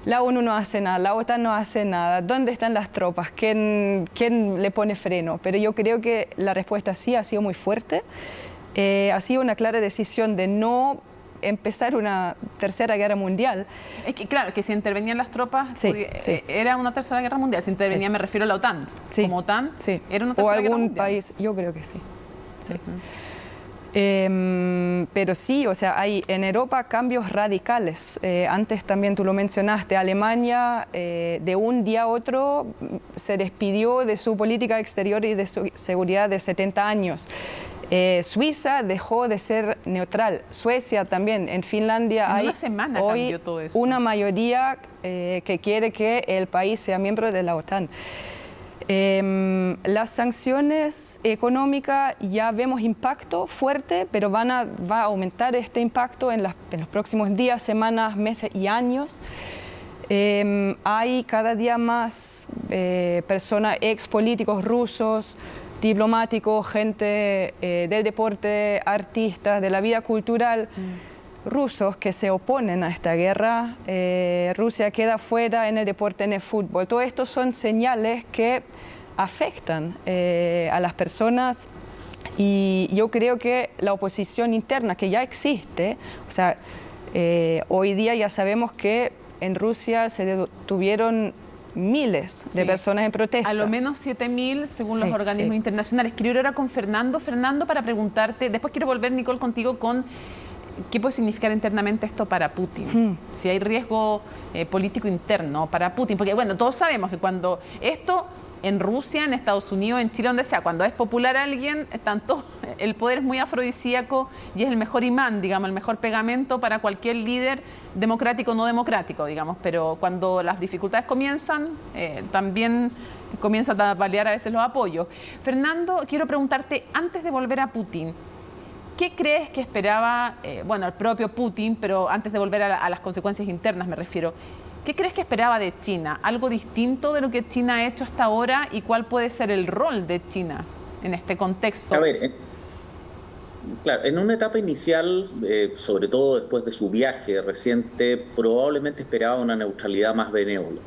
la ONU no hace nada, la OTAN no hace nada, ¿dónde están las tropas? ¿Quién le pone freno? Pero yo creo que la respuesta sí ha sido muy fuerte. Ha sido una clara decisión de no empezar una tercera guerra mundial. Es que claro, que si intervenían las tropas, era una tercera guerra mundial. Si intervenía, me refiero a la OTAN. Como OTAN, era una tercera guerra mundial. O algún país, yo creo que sí. Pero sí, o sea, hay en Europa cambios radicales. Antes también tú lo mencionaste, Alemania de un día a otro se despidió de su política exterior y de su seguridad de 70 años. Suiza dejó de ser neutral, Suecia también, en Finlandia hay hoy una mayoría que quiere que el país sea miembro de la OTAN. Las sanciones económicas ya vemos impacto fuerte, pero va a aumentar este impacto en los próximos días, semanas, meses y años. Hay cada día más personas, ex políticos rusos, diplomáticos, gente del deporte, artistas, de la vida cultural, rusos que se oponen a esta guerra. Rusia queda fuera en el deporte, en el fútbol. Todo esto son señales que afectan a las personas, y yo creo que la oposición interna que ya existe, o sea, hoy día ya sabemos que en Rusia se detuvieron miles de personas en protestas. A lo menos 7.000 según los organismos internacionales. Quiero ir ahora con Fernando. Fernando, para preguntarte, después quiero volver, Nicole, contigo con qué puede significar internamente esto para Putin. Si hay riesgo político interno para Putin. Porque, bueno, todos sabemos que cuando esto en Rusia, en Estados Unidos, en Chile, donde sea, cuando es popular alguien, el poder es muy afrodisíaco y es el mejor imán, digamos, el mejor pegamento para cualquier líder democrático o no democrático, digamos. Pero cuando las dificultades comienzan, también comienza a tambalear a veces los apoyos. Fernando, quiero preguntarte, antes de volver a Putin, ¿qué crees que esperaba, el propio Putin, pero antes de volver a las consecuencias internas me refiero? ¿Qué crees que esperaba de China? ¿Algo distinto de lo que China ha hecho hasta ahora? ¿Y cuál puede ser el rol de China en este contexto? A ver, claro, en una etapa inicial, sobre todo después de su viaje reciente, probablemente esperaba una neutralidad más benévola.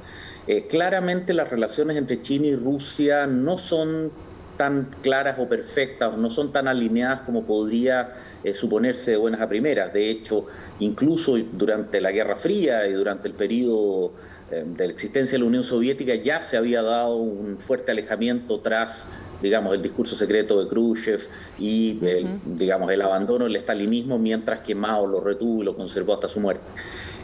Claramente las relaciones entre China y Rusia no son tan claras o perfectas, no son tan alineadas como podría suponerse de buenas a primeras. De hecho, incluso durante la Guerra Fría y durante el periodo de la existencia de la Unión Soviética ya se había dado un fuerte alejamiento tras, digamos, el discurso secreto de Khrushchev y, digamos, el abandono del estalinismo, mientras que Mao lo retuvo y lo conservó hasta su muerte.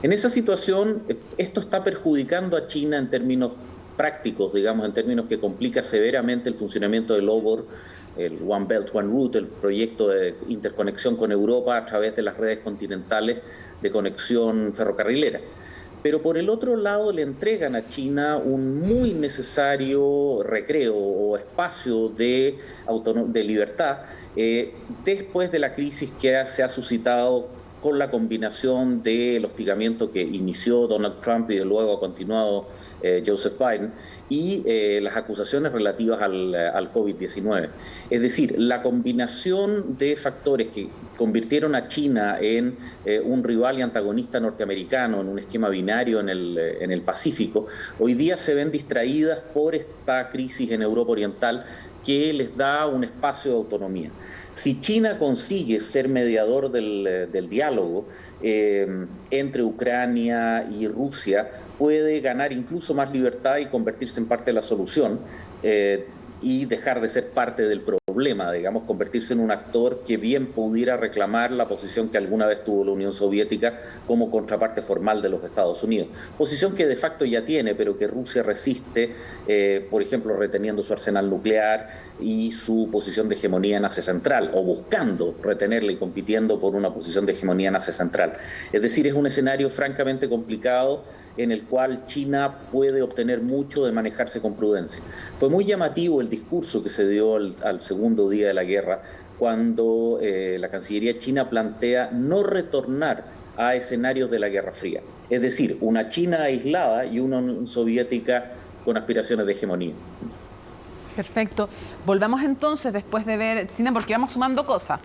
En esa situación, esto está perjudicando a China en términos prácticos, digamos, en términos que complica severamente el funcionamiento del OBOR, el One Belt, One Route, el proyecto de interconexión con Europa a través de las redes continentales de conexión ferrocarrilera. Pero por el otro lado le entregan a China un muy necesario recreo o espacio de libertad después de la crisis que se ha suscitado con la combinación del hostigamiento que inició Donald Trump y luego ha continuado Joseph Biden, y las acusaciones relativas al COVID-19. Es decir, la combinación de factores que convirtieron a China en un rival y antagonista norteamericano, en un esquema binario en el Pacífico, hoy día se ven distraídas por esta crisis en Europa Oriental que les da un espacio de autonomía. Si China consigue ser mediador del diálogo entre Ucrania y Rusia, puede ganar incluso más libertad y convertirse en parte de la solución y dejar de ser parte del problema, digamos, convertirse en un actor que bien pudiera reclamar la posición que alguna vez tuvo la Unión Soviética como contraparte formal de los Estados Unidos. Posición que de facto ya tiene, pero que Rusia resiste, por ejemplo, reteniendo su arsenal nuclear y su posición de hegemonía en Asia Central, o buscando retenerla y compitiendo por una posición de hegemonía en Asia Central. Es decir, es un escenario francamente complicado en el cual China puede obtener mucho de manejarse con prudencia. Fue muy llamativo el discurso que se dio al segundo día de la guerra, cuando la Cancillería china plantea no retornar a escenarios de la Guerra Fría. Es decir, una China aislada y una Unión Soviética con aspiraciones de hegemonía. Perfecto. Volvamos entonces después de ver China, porque vamos sumando cosas.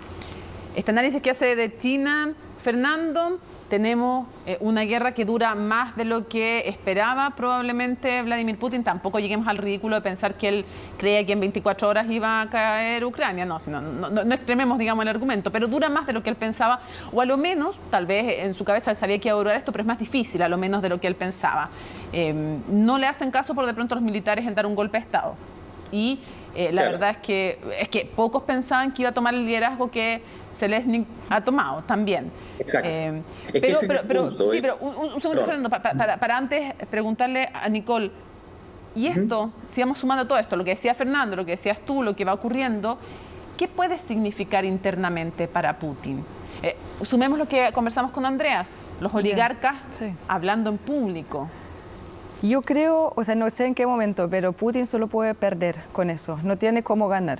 Este análisis que hace de China, Fernando, tenemos una guerra que dura más de lo que esperaba probablemente Vladimir Putin. Tampoco lleguemos al ridículo de pensar que él creía que en 24 horas iba a caer Ucrania. No extrememos, digamos, el argumento, pero dura más de lo que él pensaba, o a lo menos, tal vez en su cabeza él sabía que iba a durar esto, pero es más difícil a lo menos de lo que él pensaba. No le hacen caso por de pronto los militares en dar un golpe de Estado. Y la verdad es que pocos pensaban que iba a tomar el liderazgo que Zelensky ha tomado también. Exacto. Pero un segundo, Fernando, para antes preguntarle a Nicole, y esto, si vamos sumando todo esto, lo que decía Fernando, lo que decías tú, lo que va ocurriendo, ¿qué puede significar internamente para Putin? Sumemos lo que conversamos con Andreas, los oligarcas hablando en público. Yo creo, o sea, no sé en qué momento, pero Putin solo puede perder con eso, no tiene cómo ganar.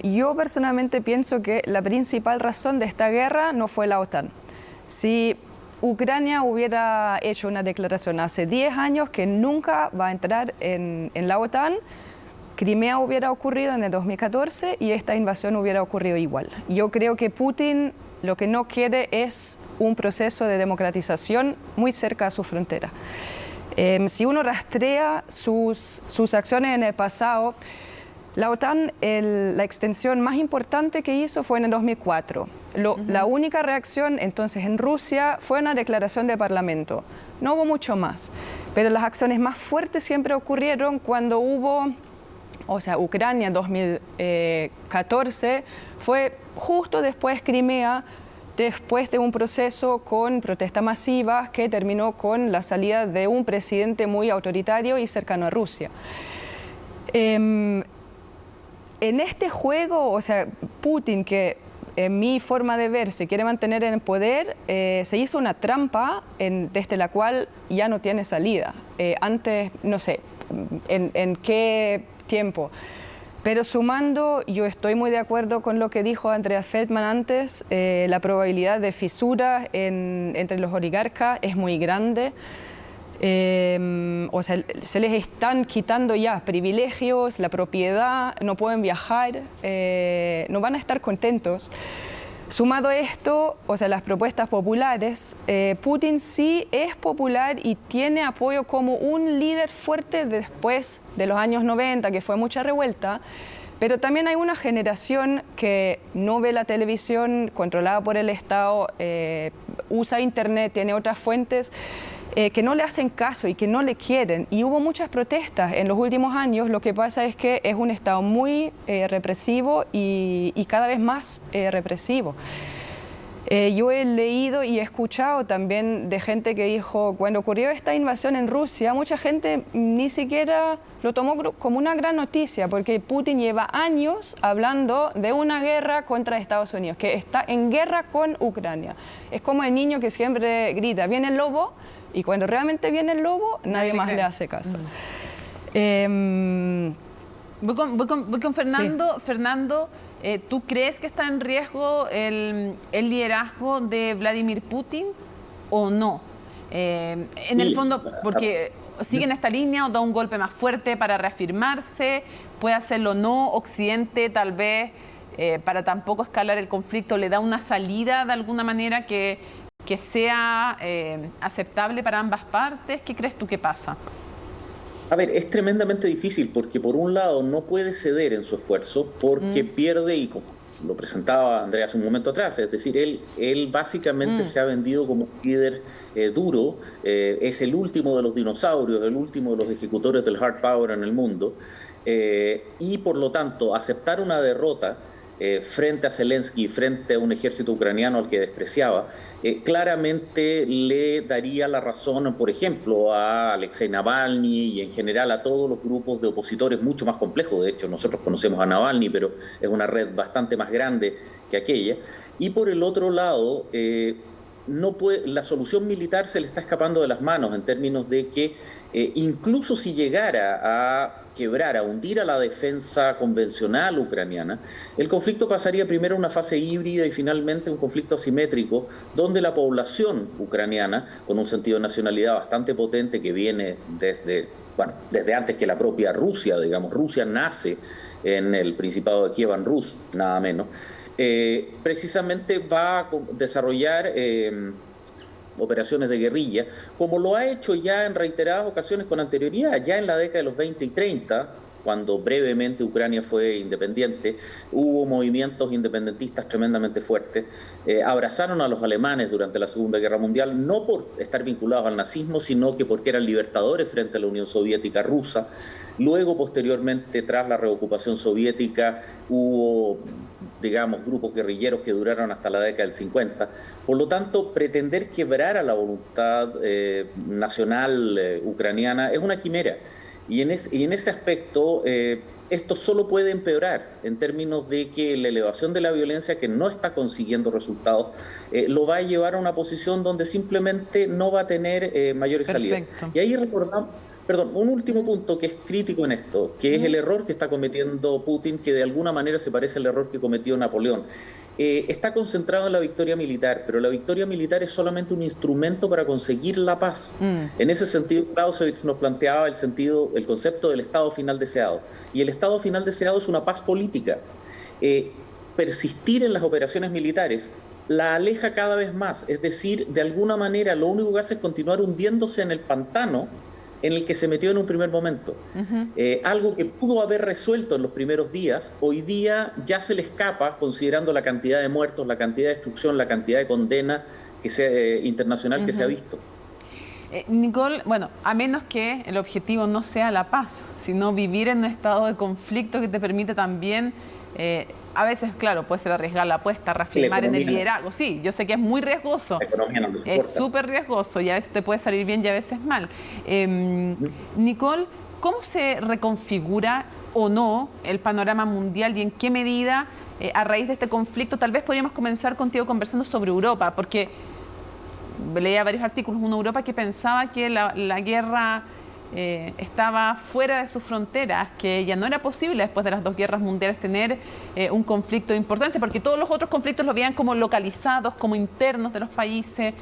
Yo personalmente pienso que la principal razón de esta guerra no fue la OTAN. Si Ucrania hubiera hecho una declaración hace 10 años que nunca va a entrar en la OTAN, Crimea hubiera ocurrido en el 2014 y esta invasión hubiera ocurrido igual. Yo creo que Putin lo que no quiere es un proceso de democratización muy cerca a su frontera. Si uno rastrea sus acciones en el pasado, la OTAN, la extensión más importante que hizo fue en el 2004. La única reacción entonces en Rusia fue una declaración de parlamento. No hubo mucho más, pero las acciones más fuertes siempre ocurrieron cuando hubo, o sea, Ucrania en 2014 fue justo después Crimea, después de un proceso con protestas masivas que terminó con la salida de un presidente muy autoritario y cercano a Rusia. En este juego, o sea, Putin, que en mi forma de ver se quiere mantener en el poder, se hizo una trampa desde la cual ya no tiene salida. Antes, no sé, en qué tiempo. Pero sumando, yo estoy muy de acuerdo con lo que dijo Andreas Feldman antes, la probabilidad de fisuras entre los oligarcas es muy grande. O sea, se les están quitando ya privilegios, la propiedad, no pueden viajar, no van a estar contentos. Sumado a esto, o sea, las propuestas populares, Putin sí es popular y tiene apoyo como un líder fuerte después de los años 90, que fue mucha revuelta, pero también hay una generación que no ve la televisión, controlada por el Estado, usa Internet, tiene otras fuentes, que no le hacen caso y que no le quieren. Y hubo muchas protestas en los últimos años. Lo que pasa es que es un Estado muy represivo y cada vez más represivo. Yo he leído y he escuchado también de gente que dijo, cuando ocurrió esta invasión en Rusia, mucha gente ni siquiera lo tomó como una gran noticia, porque Putin lleva años hablando de una guerra contra Estados Unidos, que está en guerra con Ucrania. Es como el niño que siempre grita, viene el lobo, y cuando realmente viene el lobo, nadie más le hace caso. Voy con Fernando. Sí. Fernando, ¿tú crees que está en riesgo el liderazgo de Vladimir Putin o no? En el fondo, porque sigue en esta línea o da un golpe más fuerte para reafirmarse, puede hacerlo o no, Occidente tal vez, para tampoco escalar el conflicto, le da una salida de alguna manera que sea aceptable para ambas partes. ¿Qué crees tú que pasa? A ver, es tremendamente difícil porque por un lado no puede ceder en su esfuerzo porque pierde, y como lo presentaba Andrea hace un momento atrás, es decir, él básicamente se ha vendido como un líder duro, es el último de los dinosaurios, el último de los ejecutores del hard power en el mundo, y por lo tanto aceptar una derrota frente a Zelensky, frente a un ejército ucraniano al que despreciaba, claramente le daría la razón, por ejemplo, a Alexei Navalny y en general a todos los grupos de opositores mucho más complejos. De hecho, nosotros conocemos a Navalny, pero es una red bastante más grande que aquella. Y por el otro lado, la solución militar se le está escapando de las manos en términos de que incluso si llegara a quebrar, a hundir a la defensa convencional ucraniana, el conflicto pasaría primero a una fase híbrida y finalmente un conflicto asimétrico, donde la población ucraniana, con un sentido de nacionalidad bastante potente que viene desde antes que la propia Rusia, digamos, Rusia nace en el Principado de Kievan Rus, nada menos, precisamente va a desarrollar operaciones de guerrilla, como lo ha hecho ya en reiteradas ocasiones con anterioridad. Ya en la década de los 20 y 30, cuando brevemente Ucrania fue independiente, hubo movimientos independentistas tremendamente fuertes, abrazaron a los alemanes durante la Segunda Guerra Mundial, no por estar vinculados al nazismo, sino que porque eran libertadores frente a la Unión Soviética rusa. Luego, posteriormente, tras la reocupación soviética, hubo, digamos, grupos guerrilleros que duraron hasta la década del 50. Por lo tanto, pretender quebrar a la voluntad nacional ucraniana es una quimera. Y en ese aspecto, esto solo puede empeorar en términos de que la elevación de la violencia, que no está consiguiendo resultados, lo va a llevar a una posición donde simplemente no va a tener mayores salidas. Y ahí Perdón, un último punto que es crítico en esto, que es el error que está cometiendo Putin, que de alguna manera se parece al error que cometió Napoleón. Está concentrado en la victoria militar, pero la victoria militar es solamente un instrumento para conseguir la paz. En ese sentido, Clausewitz nos planteaba el concepto del estado final deseado. Y el estado final deseado es una paz política. Persistir en las operaciones militares la aleja cada vez más. Es decir, de alguna manera lo único que hace es continuar hundiéndose en el pantano en el que se metió en un primer momento. Algo que pudo haber resuelto en los primeros días, hoy día ya se le escapa, considerando la cantidad de muertos, la cantidad de destrucción, la cantidad de condena internacional que se ha visto. Nicole, bueno, a menos que el objetivo no sea la paz, sino vivir en un estado de conflicto que te permite también, a veces, claro, puede ser arriesgar la apuesta, reafirmar en el liderazgo. Sí, yo sé que es muy riesgoso, es súper riesgoso y a veces te puede salir bien y a veces mal. Nicole, ¿cómo se reconfigura o no el panorama mundial y en qué medida, a raíz de este conflicto, tal vez podríamos comenzar contigo conversando sobre Europa? Porque leía varios artículos, una Europa que pensaba que la guerra estaba fuera de sus fronteras, que ya no era posible después de las 2 guerras mundiales tener un conflicto de importancia, porque todos los otros conflictos los veían como localizados, como internos de los países.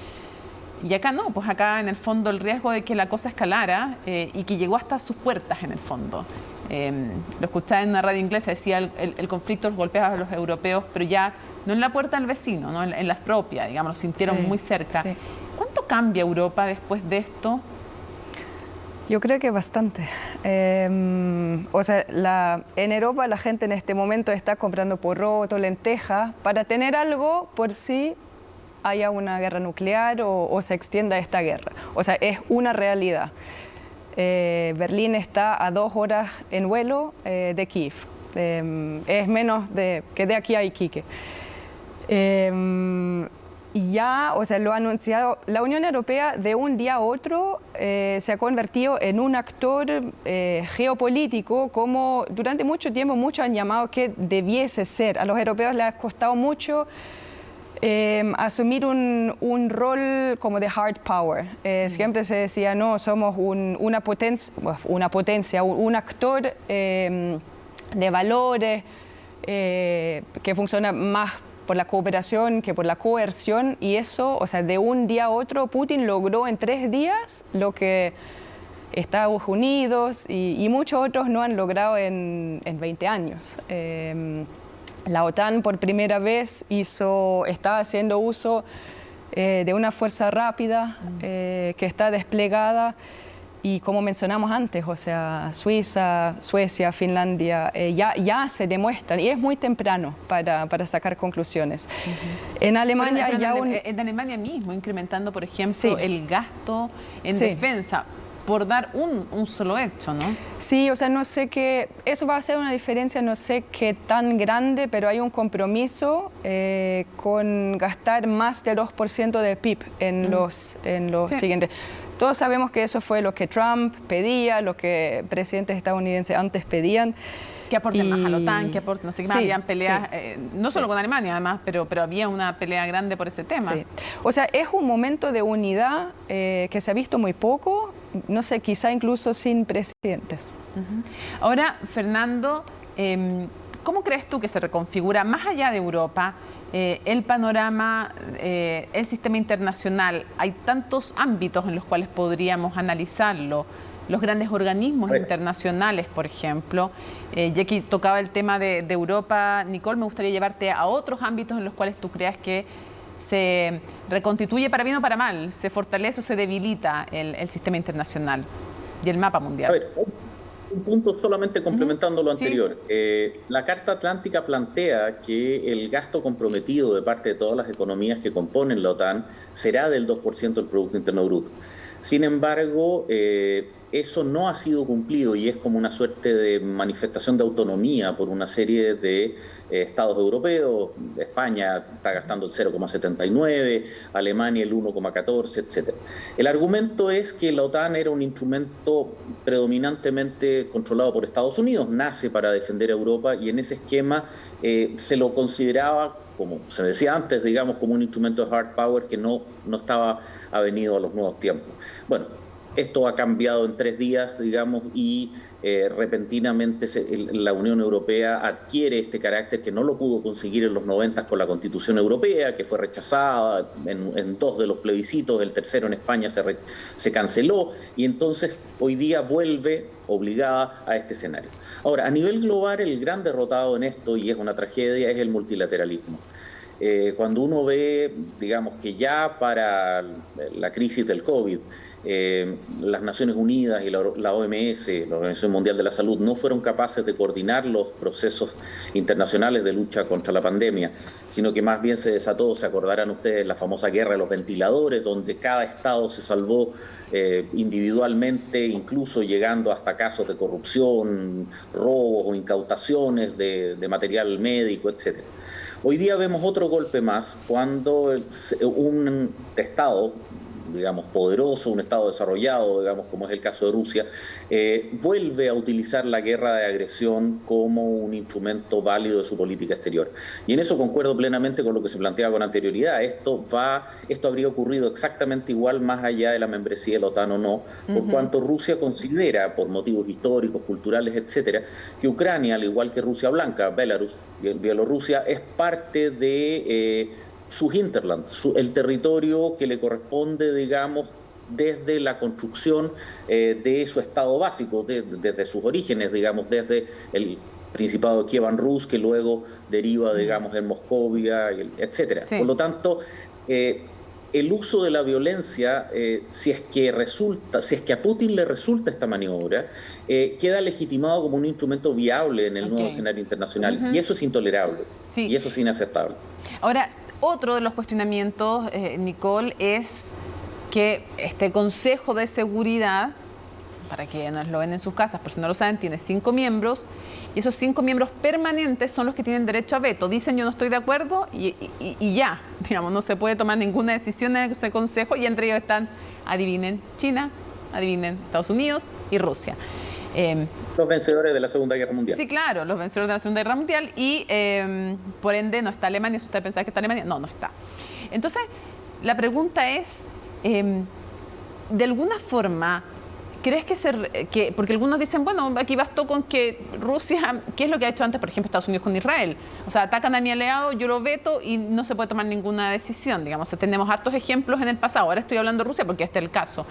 Y acá no, pues acá en el fondo el riesgo de que la cosa escalara y que llegó hasta sus puertas en el fondo. Lo escuchaba en una radio inglesa, decía el conflicto los golpea a los europeos, pero ya no en la puerta del vecino, ¿no? en las propias, digamos, lo sintieron muy cerca. Sí. ¿Cuánto cambia Europa después de esto? Yo creo que bastante. O sea, en Europa la gente en este momento está comprando poroto, lentejas, para tener algo por si haya una guerra nuclear o se extienda esta guerra. O sea, es una realidad. Berlín está a 2 horas en vuelo de Kiev. Es menos que de aquí a Iquique. Y ya, o sea, lo ha anunciado, la Unión Europea de un día a otro se ha convertido en un actor geopolítico, como durante mucho tiempo muchos han llamado que debiese ser. A los europeos les ha costado mucho asumir un rol como de hard power. Siempre se decía, no, somos una potencia, un actor de valores que funciona más por la cooperación que por la coerción, y eso, o sea, de un día a otro, Putin logró en 3 días lo que Estados Unidos y muchos otros no han logrado en 20 años. La OTAN por primera vez está haciendo uso de una fuerza rápida que está desplegada. Y como mencionamos antes, o sea, Suiza, Suecia, Finlandia, ya se demuestran, y es muy temprano para sacar conclusiones. En Alemania en Alemania mismo, incrementando, por ejemplo, el gasto en defensa, por dar un solo hecho, ¿no? Sí, o sea, no sé qué, eso va a hacer una diferencia, no sé qué tan grande, pero hay un compromiso con gastar más del 2% del PIB en los siguientes. Todos sabemos que eso fue lo que Trump pedía, lo que presidentes estadounidenses antes pedían. Que aporten más a la OTAN, que aporten, no sé qué más, habían peleas, no solo con Alemania además, pero había una pelea grande por ese tema. Sí. O sea, es un momento de unidad que se ha visto muy poco, no sé, quizá incluso sin presidentes. Ahora, Fernando, ¿cómo crees tú que se reconfigura más allá de Europa el panorama, el sistema internacional? Hay tantos ámbitos en los cuales podríamos analizarlo. Los grandes organismos internacionales, por ejemplo. Ya que tocaba el tema de Europa, Nicole, me gustaría llevarte a otros ámbitos en los cuales tú creas que se reconstituye para bien o para mal, se fortalece o se debilita el sistema internacional y el mapa mundial. A ver, un punto solamente complementando lo anterior. La Carta Atlántica plantea que el gasto comprometido de parte de todas las economías que componen la OTAN será del 2% del Producto Interno Bruto. Sin embargo, eso no ha sido cumplido y es como una suerte de manifestación de autonomía por una serie de estados europeos. España está gastando el 0,79, Alemania el 1,14, etc. El argumento es que la OTAN era un instrumento predominantemente controlado por Estados Unidos, nace para defender a Europa y en ese esquema se lo consideraba, como se decía antes, digamos, como un instrumento de hard power que no estaba avenido a los nuevos tiempos. Bueno, Esto ha cambiado en 3 días, digamos, y repentinamente la Unión Europea adquiere este carácter que no lo pudo conseguir en los 90 con la Constitución Europea, que fue rechazada en 2 de los plebiscitos, el tercero en España se canceló, y entonces hoy día vuelve obligada a este escenario. Ahora, a nivel global, el gran derrotado en esto, y es una tragedia, es el multilateralismo. Cuando uno ve, digamos, que ya para la crisis del COVID, las Naciones Unidas y la OMS, la Organización Mundial de la Salud, no fueron capaces de coordinar los procesos internacionales de lucha contra la pandemia, sino que más bien se desató, se acordarán ustedes, la famosa guerra de los ventiladores, donde cada estado se salvó individualmente, incluso llegando hasta casos de corrupción, robos o incautaciones de material médico, etc. Hoy día vemos otro golpe más cuando un estado, digamos, poderoso, un estado desarrollado, digamos, como es el caso de Rusia, vuelve a utilizar la guerra de agresión como un instrumento válido de su política exterior. Y en eso concuerdo plenamente con lo que se planteaba con anterioridad. Esto habría ocurrido exactamente igual más allá de la membresía de la OTAN o no, por cuanto Rusia considera, por motivos históricos, culturales, etcétera, que Ucrania, al igual que Rusia blanca, Belarus, Bielorrusia, es parte de sus hinterland, el territorio que le corresponde, digamos, desde la construcción de su estado básico, desde sus orígenes, digamos, desde el Principado de Kievan Rus, que luego deriva, digamos, en Moscovia, etcétera. Sí. Por lo tanto, el uso de la violencia, si es que a Putin le resulta esta maniobra, queda legitimado como un instrumento viable en el nuevo escenario internacional. Y eso es intolerable, y eso es inaceptable. Ahora, otro de los cuestionamientos, Nicole, es que este Consejo de Seguridad, para quienes lo ven en sus casas, por si no lo saben, tiene 5 miembros, y esos 5 miembros permanentes son los que tienen derecho a veto. Dicen yo no estoy de acuerdo y ya, digamos, no se puede tomar ninguna decisión en ese Consejo, y entre ellos están, adivinen, China, adivinen, Estados Unidos y Rusia. Los vencedores de la Segunda Guerra Mundial. Sí, claro, los vencedores de la Segunda Guerra Mundial, y por ende no está Alemania. Si usted pensaba que está Alemania, no está. Entonces, la pregunta es, de alguna forma, ¿crees que porque algunos dicen, bueno, aquí bastó con que Rusia, ¿qué es lo que ha hecho antes, por ejemplo, Estados Unidos con Israel? O sea, atacan a mi aliado, yo lo veto y no se puede tomar ninguna decisión, digamos. Tenemos hartos ejemplos en el pasado. Ahora estoy hablando de Rusia porque este es el caso.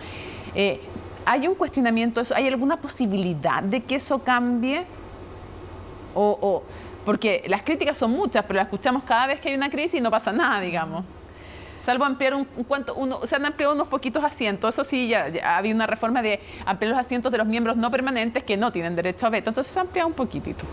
¿Hay un cuestionamiento de eso? ¿Hay alguna posibilidad de que eso cambie? Porque las críticas son muchas, pero las escuchamos cada vez que hay una crisis y no pasa nada, digamos. Salvo ampliar se han ampliado unos poquitos asientos. Eso sí, ya había una reforma de ampliar los asientos de los miembros no permanentes que no tienen derecho a veto. Entonces se ha ampliado un poquitito.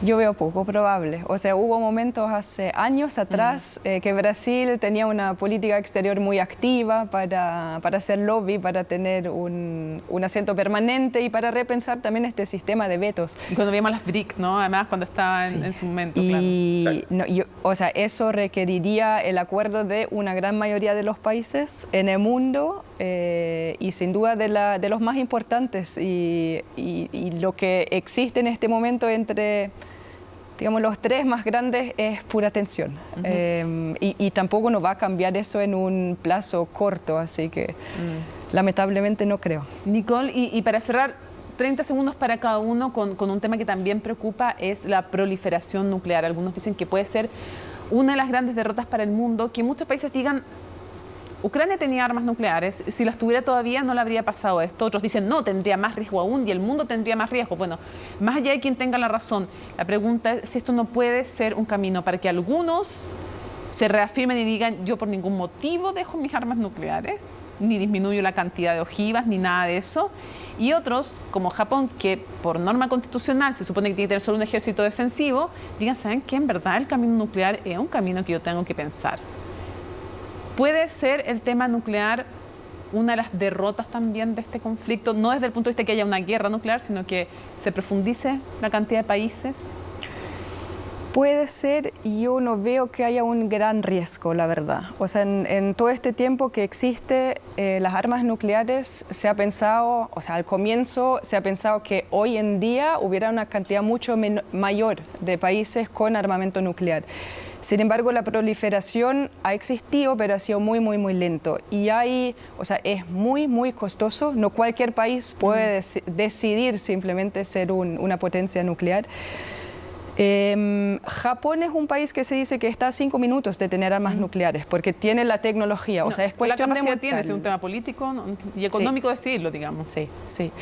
Yo veo poco probable. O sea, hubo momentos hace años atrás que Brasil tenía una política exterior muy activa para hacer lobby, para tener un asiento permanente y para repensar también este sistema de vetos. Y cuando vimos las BRIC, ¿no? Además, cuando estaba en su momento. Y claro. O sea, eso requeriría el acuerdo de una gran mayoría de los países en el mundo y sin duda de los más importantes. Y lo que existe en este momento entre, digamos, los 3 más grandes es pura tensión. Y tampoco nos va a cambiar eso en un plazo corto, así que lamentablemente no creo. Nicole, y para cerrar, 30 segundos para cada uno con un tema que también preocupa, es la proliferación nuclear. Algunos dicen que puede ser una de las grandes derrotas para el mundo, que muchos países digan, Ucrania tenía armas nucleares, si las tuviera todavía no le habría pasado esto. Otros dicen, no, tendría más riesgo aún y el mundo tendría más riesgo. Bueno, más allá de quien tenga la razón, la pregunta es si esto no puede ser un camino para que algunos se reafirmen y digan, yo por ningún motivo dejo mis armas nucleares, ni disminuyo la cantidad de ojivas, ni nada de eso. Y otros, como Japón, que por norma constitucional se supone que tiene que tener solo un ejército defensivo, digan, ¿saben qué? En verdad el camino nuclear es un camino que yo tengo que pensar. ¿Puede ser el tema nuclear una de las derrotas también de este conflicto? No desde el punto de vista de que haya una guerra nuclear, sino que se profundice la cantidad de países. Puede ser, yo no veo que haya un gran riesgo, la verdad. O sea, en todo este tiempo que existe las armas nucleares, se ha pensado, o sea, al comienzo se ha pensado que hoy en día hubiera una cantidad mucho mayor de países con armamento nuclear. Sin embargo, la proliferación ha existido, pero ha sido muy, muy, muy lento. Y es muy, muy costoso. No cualquier país puede decidir simplemente ser una potencia nuclear. Japón es un país que se dice que está a 5 minutos de tener armas nucleares porque tiene la tecnología, o sea, es cuestión de montar. Tiene, es un tema político y económico decidirlo, digamos. Sí, sí.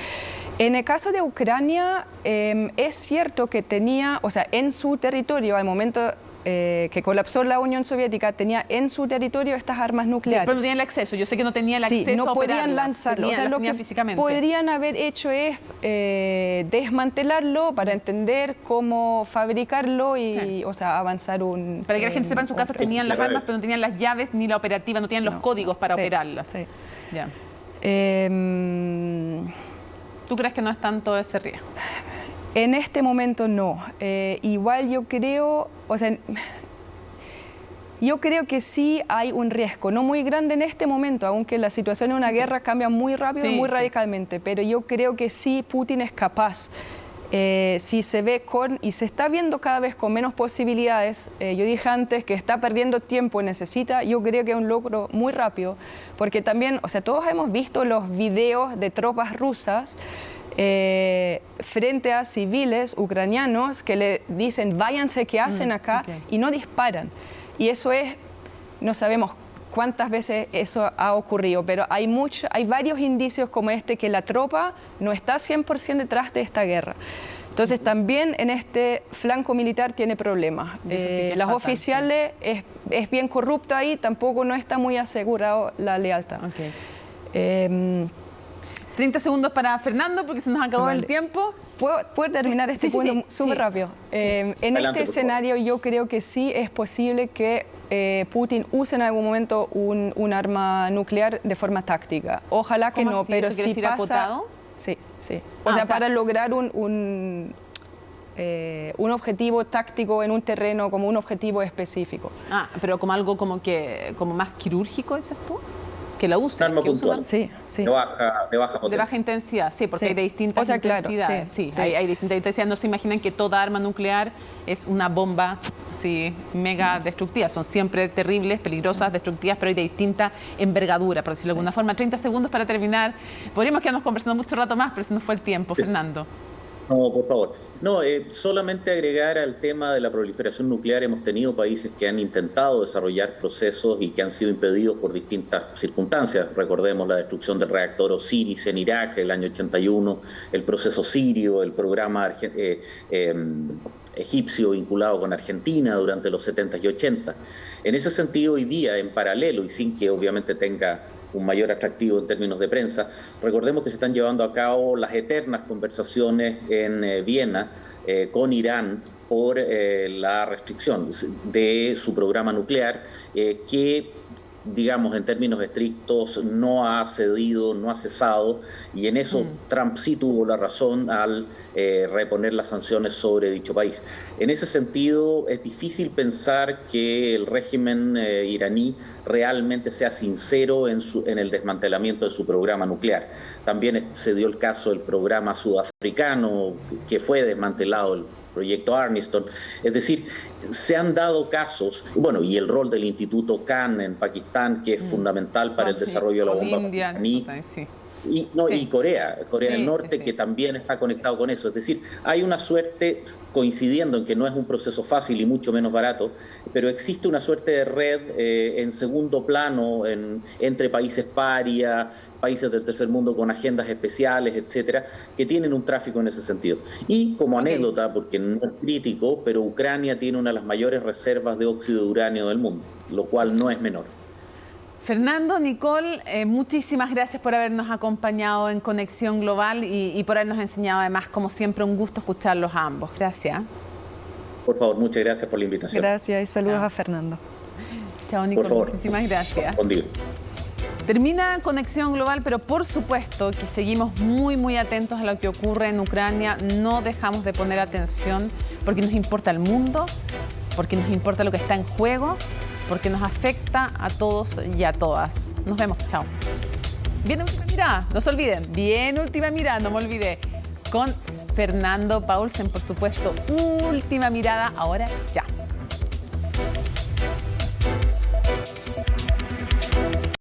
En el caso de Ucrania, es cierto que tenía, o sea, en su territorio, al momento que colapsó la Unión Soviética, tenía en su territorio estas armas nucleares. Sí, pero no tenían el acceso. Yo sé que no tenían el acceso no a podían lanzarlo. O sea, lo que físicamente podrían haber hecho es desmantelarlo para entender cómo fabricarlo y, o sea, avanzar Para que la gente sepa, en su casa tenían las armas, pero no tenían las llaves ni la operativa, no tenían los códigos para operarlas. Sí. Ya. ¿Tú crees que no es tanto ese riesgo? En este momento no. Igual yo creo, o sea, yo creo que sí hay un riesgo, no muy grande en este momento, aunque la situación en una guerra cambia muy rápido y muy radicalmente, pero yo creo que sí Putin es capaz. Si se ve y se está viendo cada vez con menos posibilidades, yo dije antes que está perdiendo tiempo, yo creo que es un logro muy rápido, porque también, o sea, todos hemos visto los videos de tropas rusas frente a civiles ucranianos que le dicen váyanse, ¿qué hacen acá? Y no disparan. Y eso no sabemos cuántas veces eso ha ocurrido, pero hay varios indicios como este que la tropa no está 100% detrás de esta guerra. Entonces también en este flanco militar tiene problemas. Las oficiales es bien corrupto ahí, tampoco no está muy asegurado la lealtad. 30 segundos para Fernando, porque se nos acabó el tiempo. ¿Puedo terminar este punto súper rápido? En Adelante, este escenario yo creo que sí es posible que Putin use en algún momento un arma nuclear de forma táctica. Ojalá que no, pero si pasa... acotado? Sí, sí. O sea, para lograr un objetivo táctico en un terreno como un objetivo específico. Pero como algo como más quirúrgico, ¿dices tú? Que la usa. Arma puntual. Sí, sí. De baja potencia. De baja intensidad, sí, porque hay de distintas intensidades. Hay distintas intensidades. No se imaginan que toda arma nuclear es una bomba mega destructiva. Son siempre terribles, peligrosas, destructivas, pero hay de distinta envergadura, por decirlo de alguna forma. 30 segundos para terminar. Podríamos quedarnos conversando mucho rato más, pero se nos fue el tiempo. Fernando. No, por favor. No, solamente agregar al tema de la proliferación nuclear, hemos tenido países que han intentado desarrollar procesos y que han sido impedidos por distintas circunstancias. Recordemos la destrucción del reactor Osiris en Irak el año 81, el proceso sirio, el programa egipcio vinculado con Argentina durante los 70 y 80. En ese sentido, hoy día, en paralelo, y sin que obviamente tenga un mayor atractivo en términos de prensa, recordemos que se están llevando a cabo las eternas conversaciones en Viena con Irán por la restricción de su programa nuclear, que, digamos, en términos estrictos no ha cedido, no ha cesado, y en eso Trump sí tuvo la razón al reponer las sanciones sobre dicho país. En ese sentido, es difícil pensar que el régimen iraní realmente sea sincero en el desmantelamiento de su programa nuclear. También se dio el caso del programa sudafricano, que fue desmantelado, el proyecto Armiston. Es decir, se han dado casos, bueno, y el rol del Instituto Khan en Pakistán, que es fundamental para el desarrollo de la bomba iraní. Y Corea del Norte, que también está conectado con eso. Es decir, hay una suerte, coincidiendo en que no es un proceso fácil y mucho menos barato, pero existe una suerte de red en segundo plano entre países paria, países del tercer mundo con agendas especiales, etcétera, que tienen un tráfico en ese sentido. Y como anécdota, porque no es crítico, pero Ucrania tiene una de las mayores reservas de óxido de uranio del mundo, lo cual no es menor. Fernando, Nicole, muchísimas gracias por habernos acompañado en Conexión Global y por habernos enseñado, además, como siempre, un gusto escucharlos a ambos. Gracias. Por favor, muchas gracias por la invitación. Gracias y saludos a Fernando. Chao, Nicole. Por favor. Muchísimas gracias. Buen día. Termina Conexión Global, pero por supuesto que seguimos muy, muy atentos a lo que ocurre en Ucrania. No dejamos de poner atención porque nos importa el mundo porque nos importa lo que está en juego, porque nos afecta a todos y a todas. Nos vemos, chao. Bien Última Mirada, no se olviden, Bien Última Mirada, no me olvidé, con Fernando Paulsen, por supuesto. Última Mirada, ahora ya.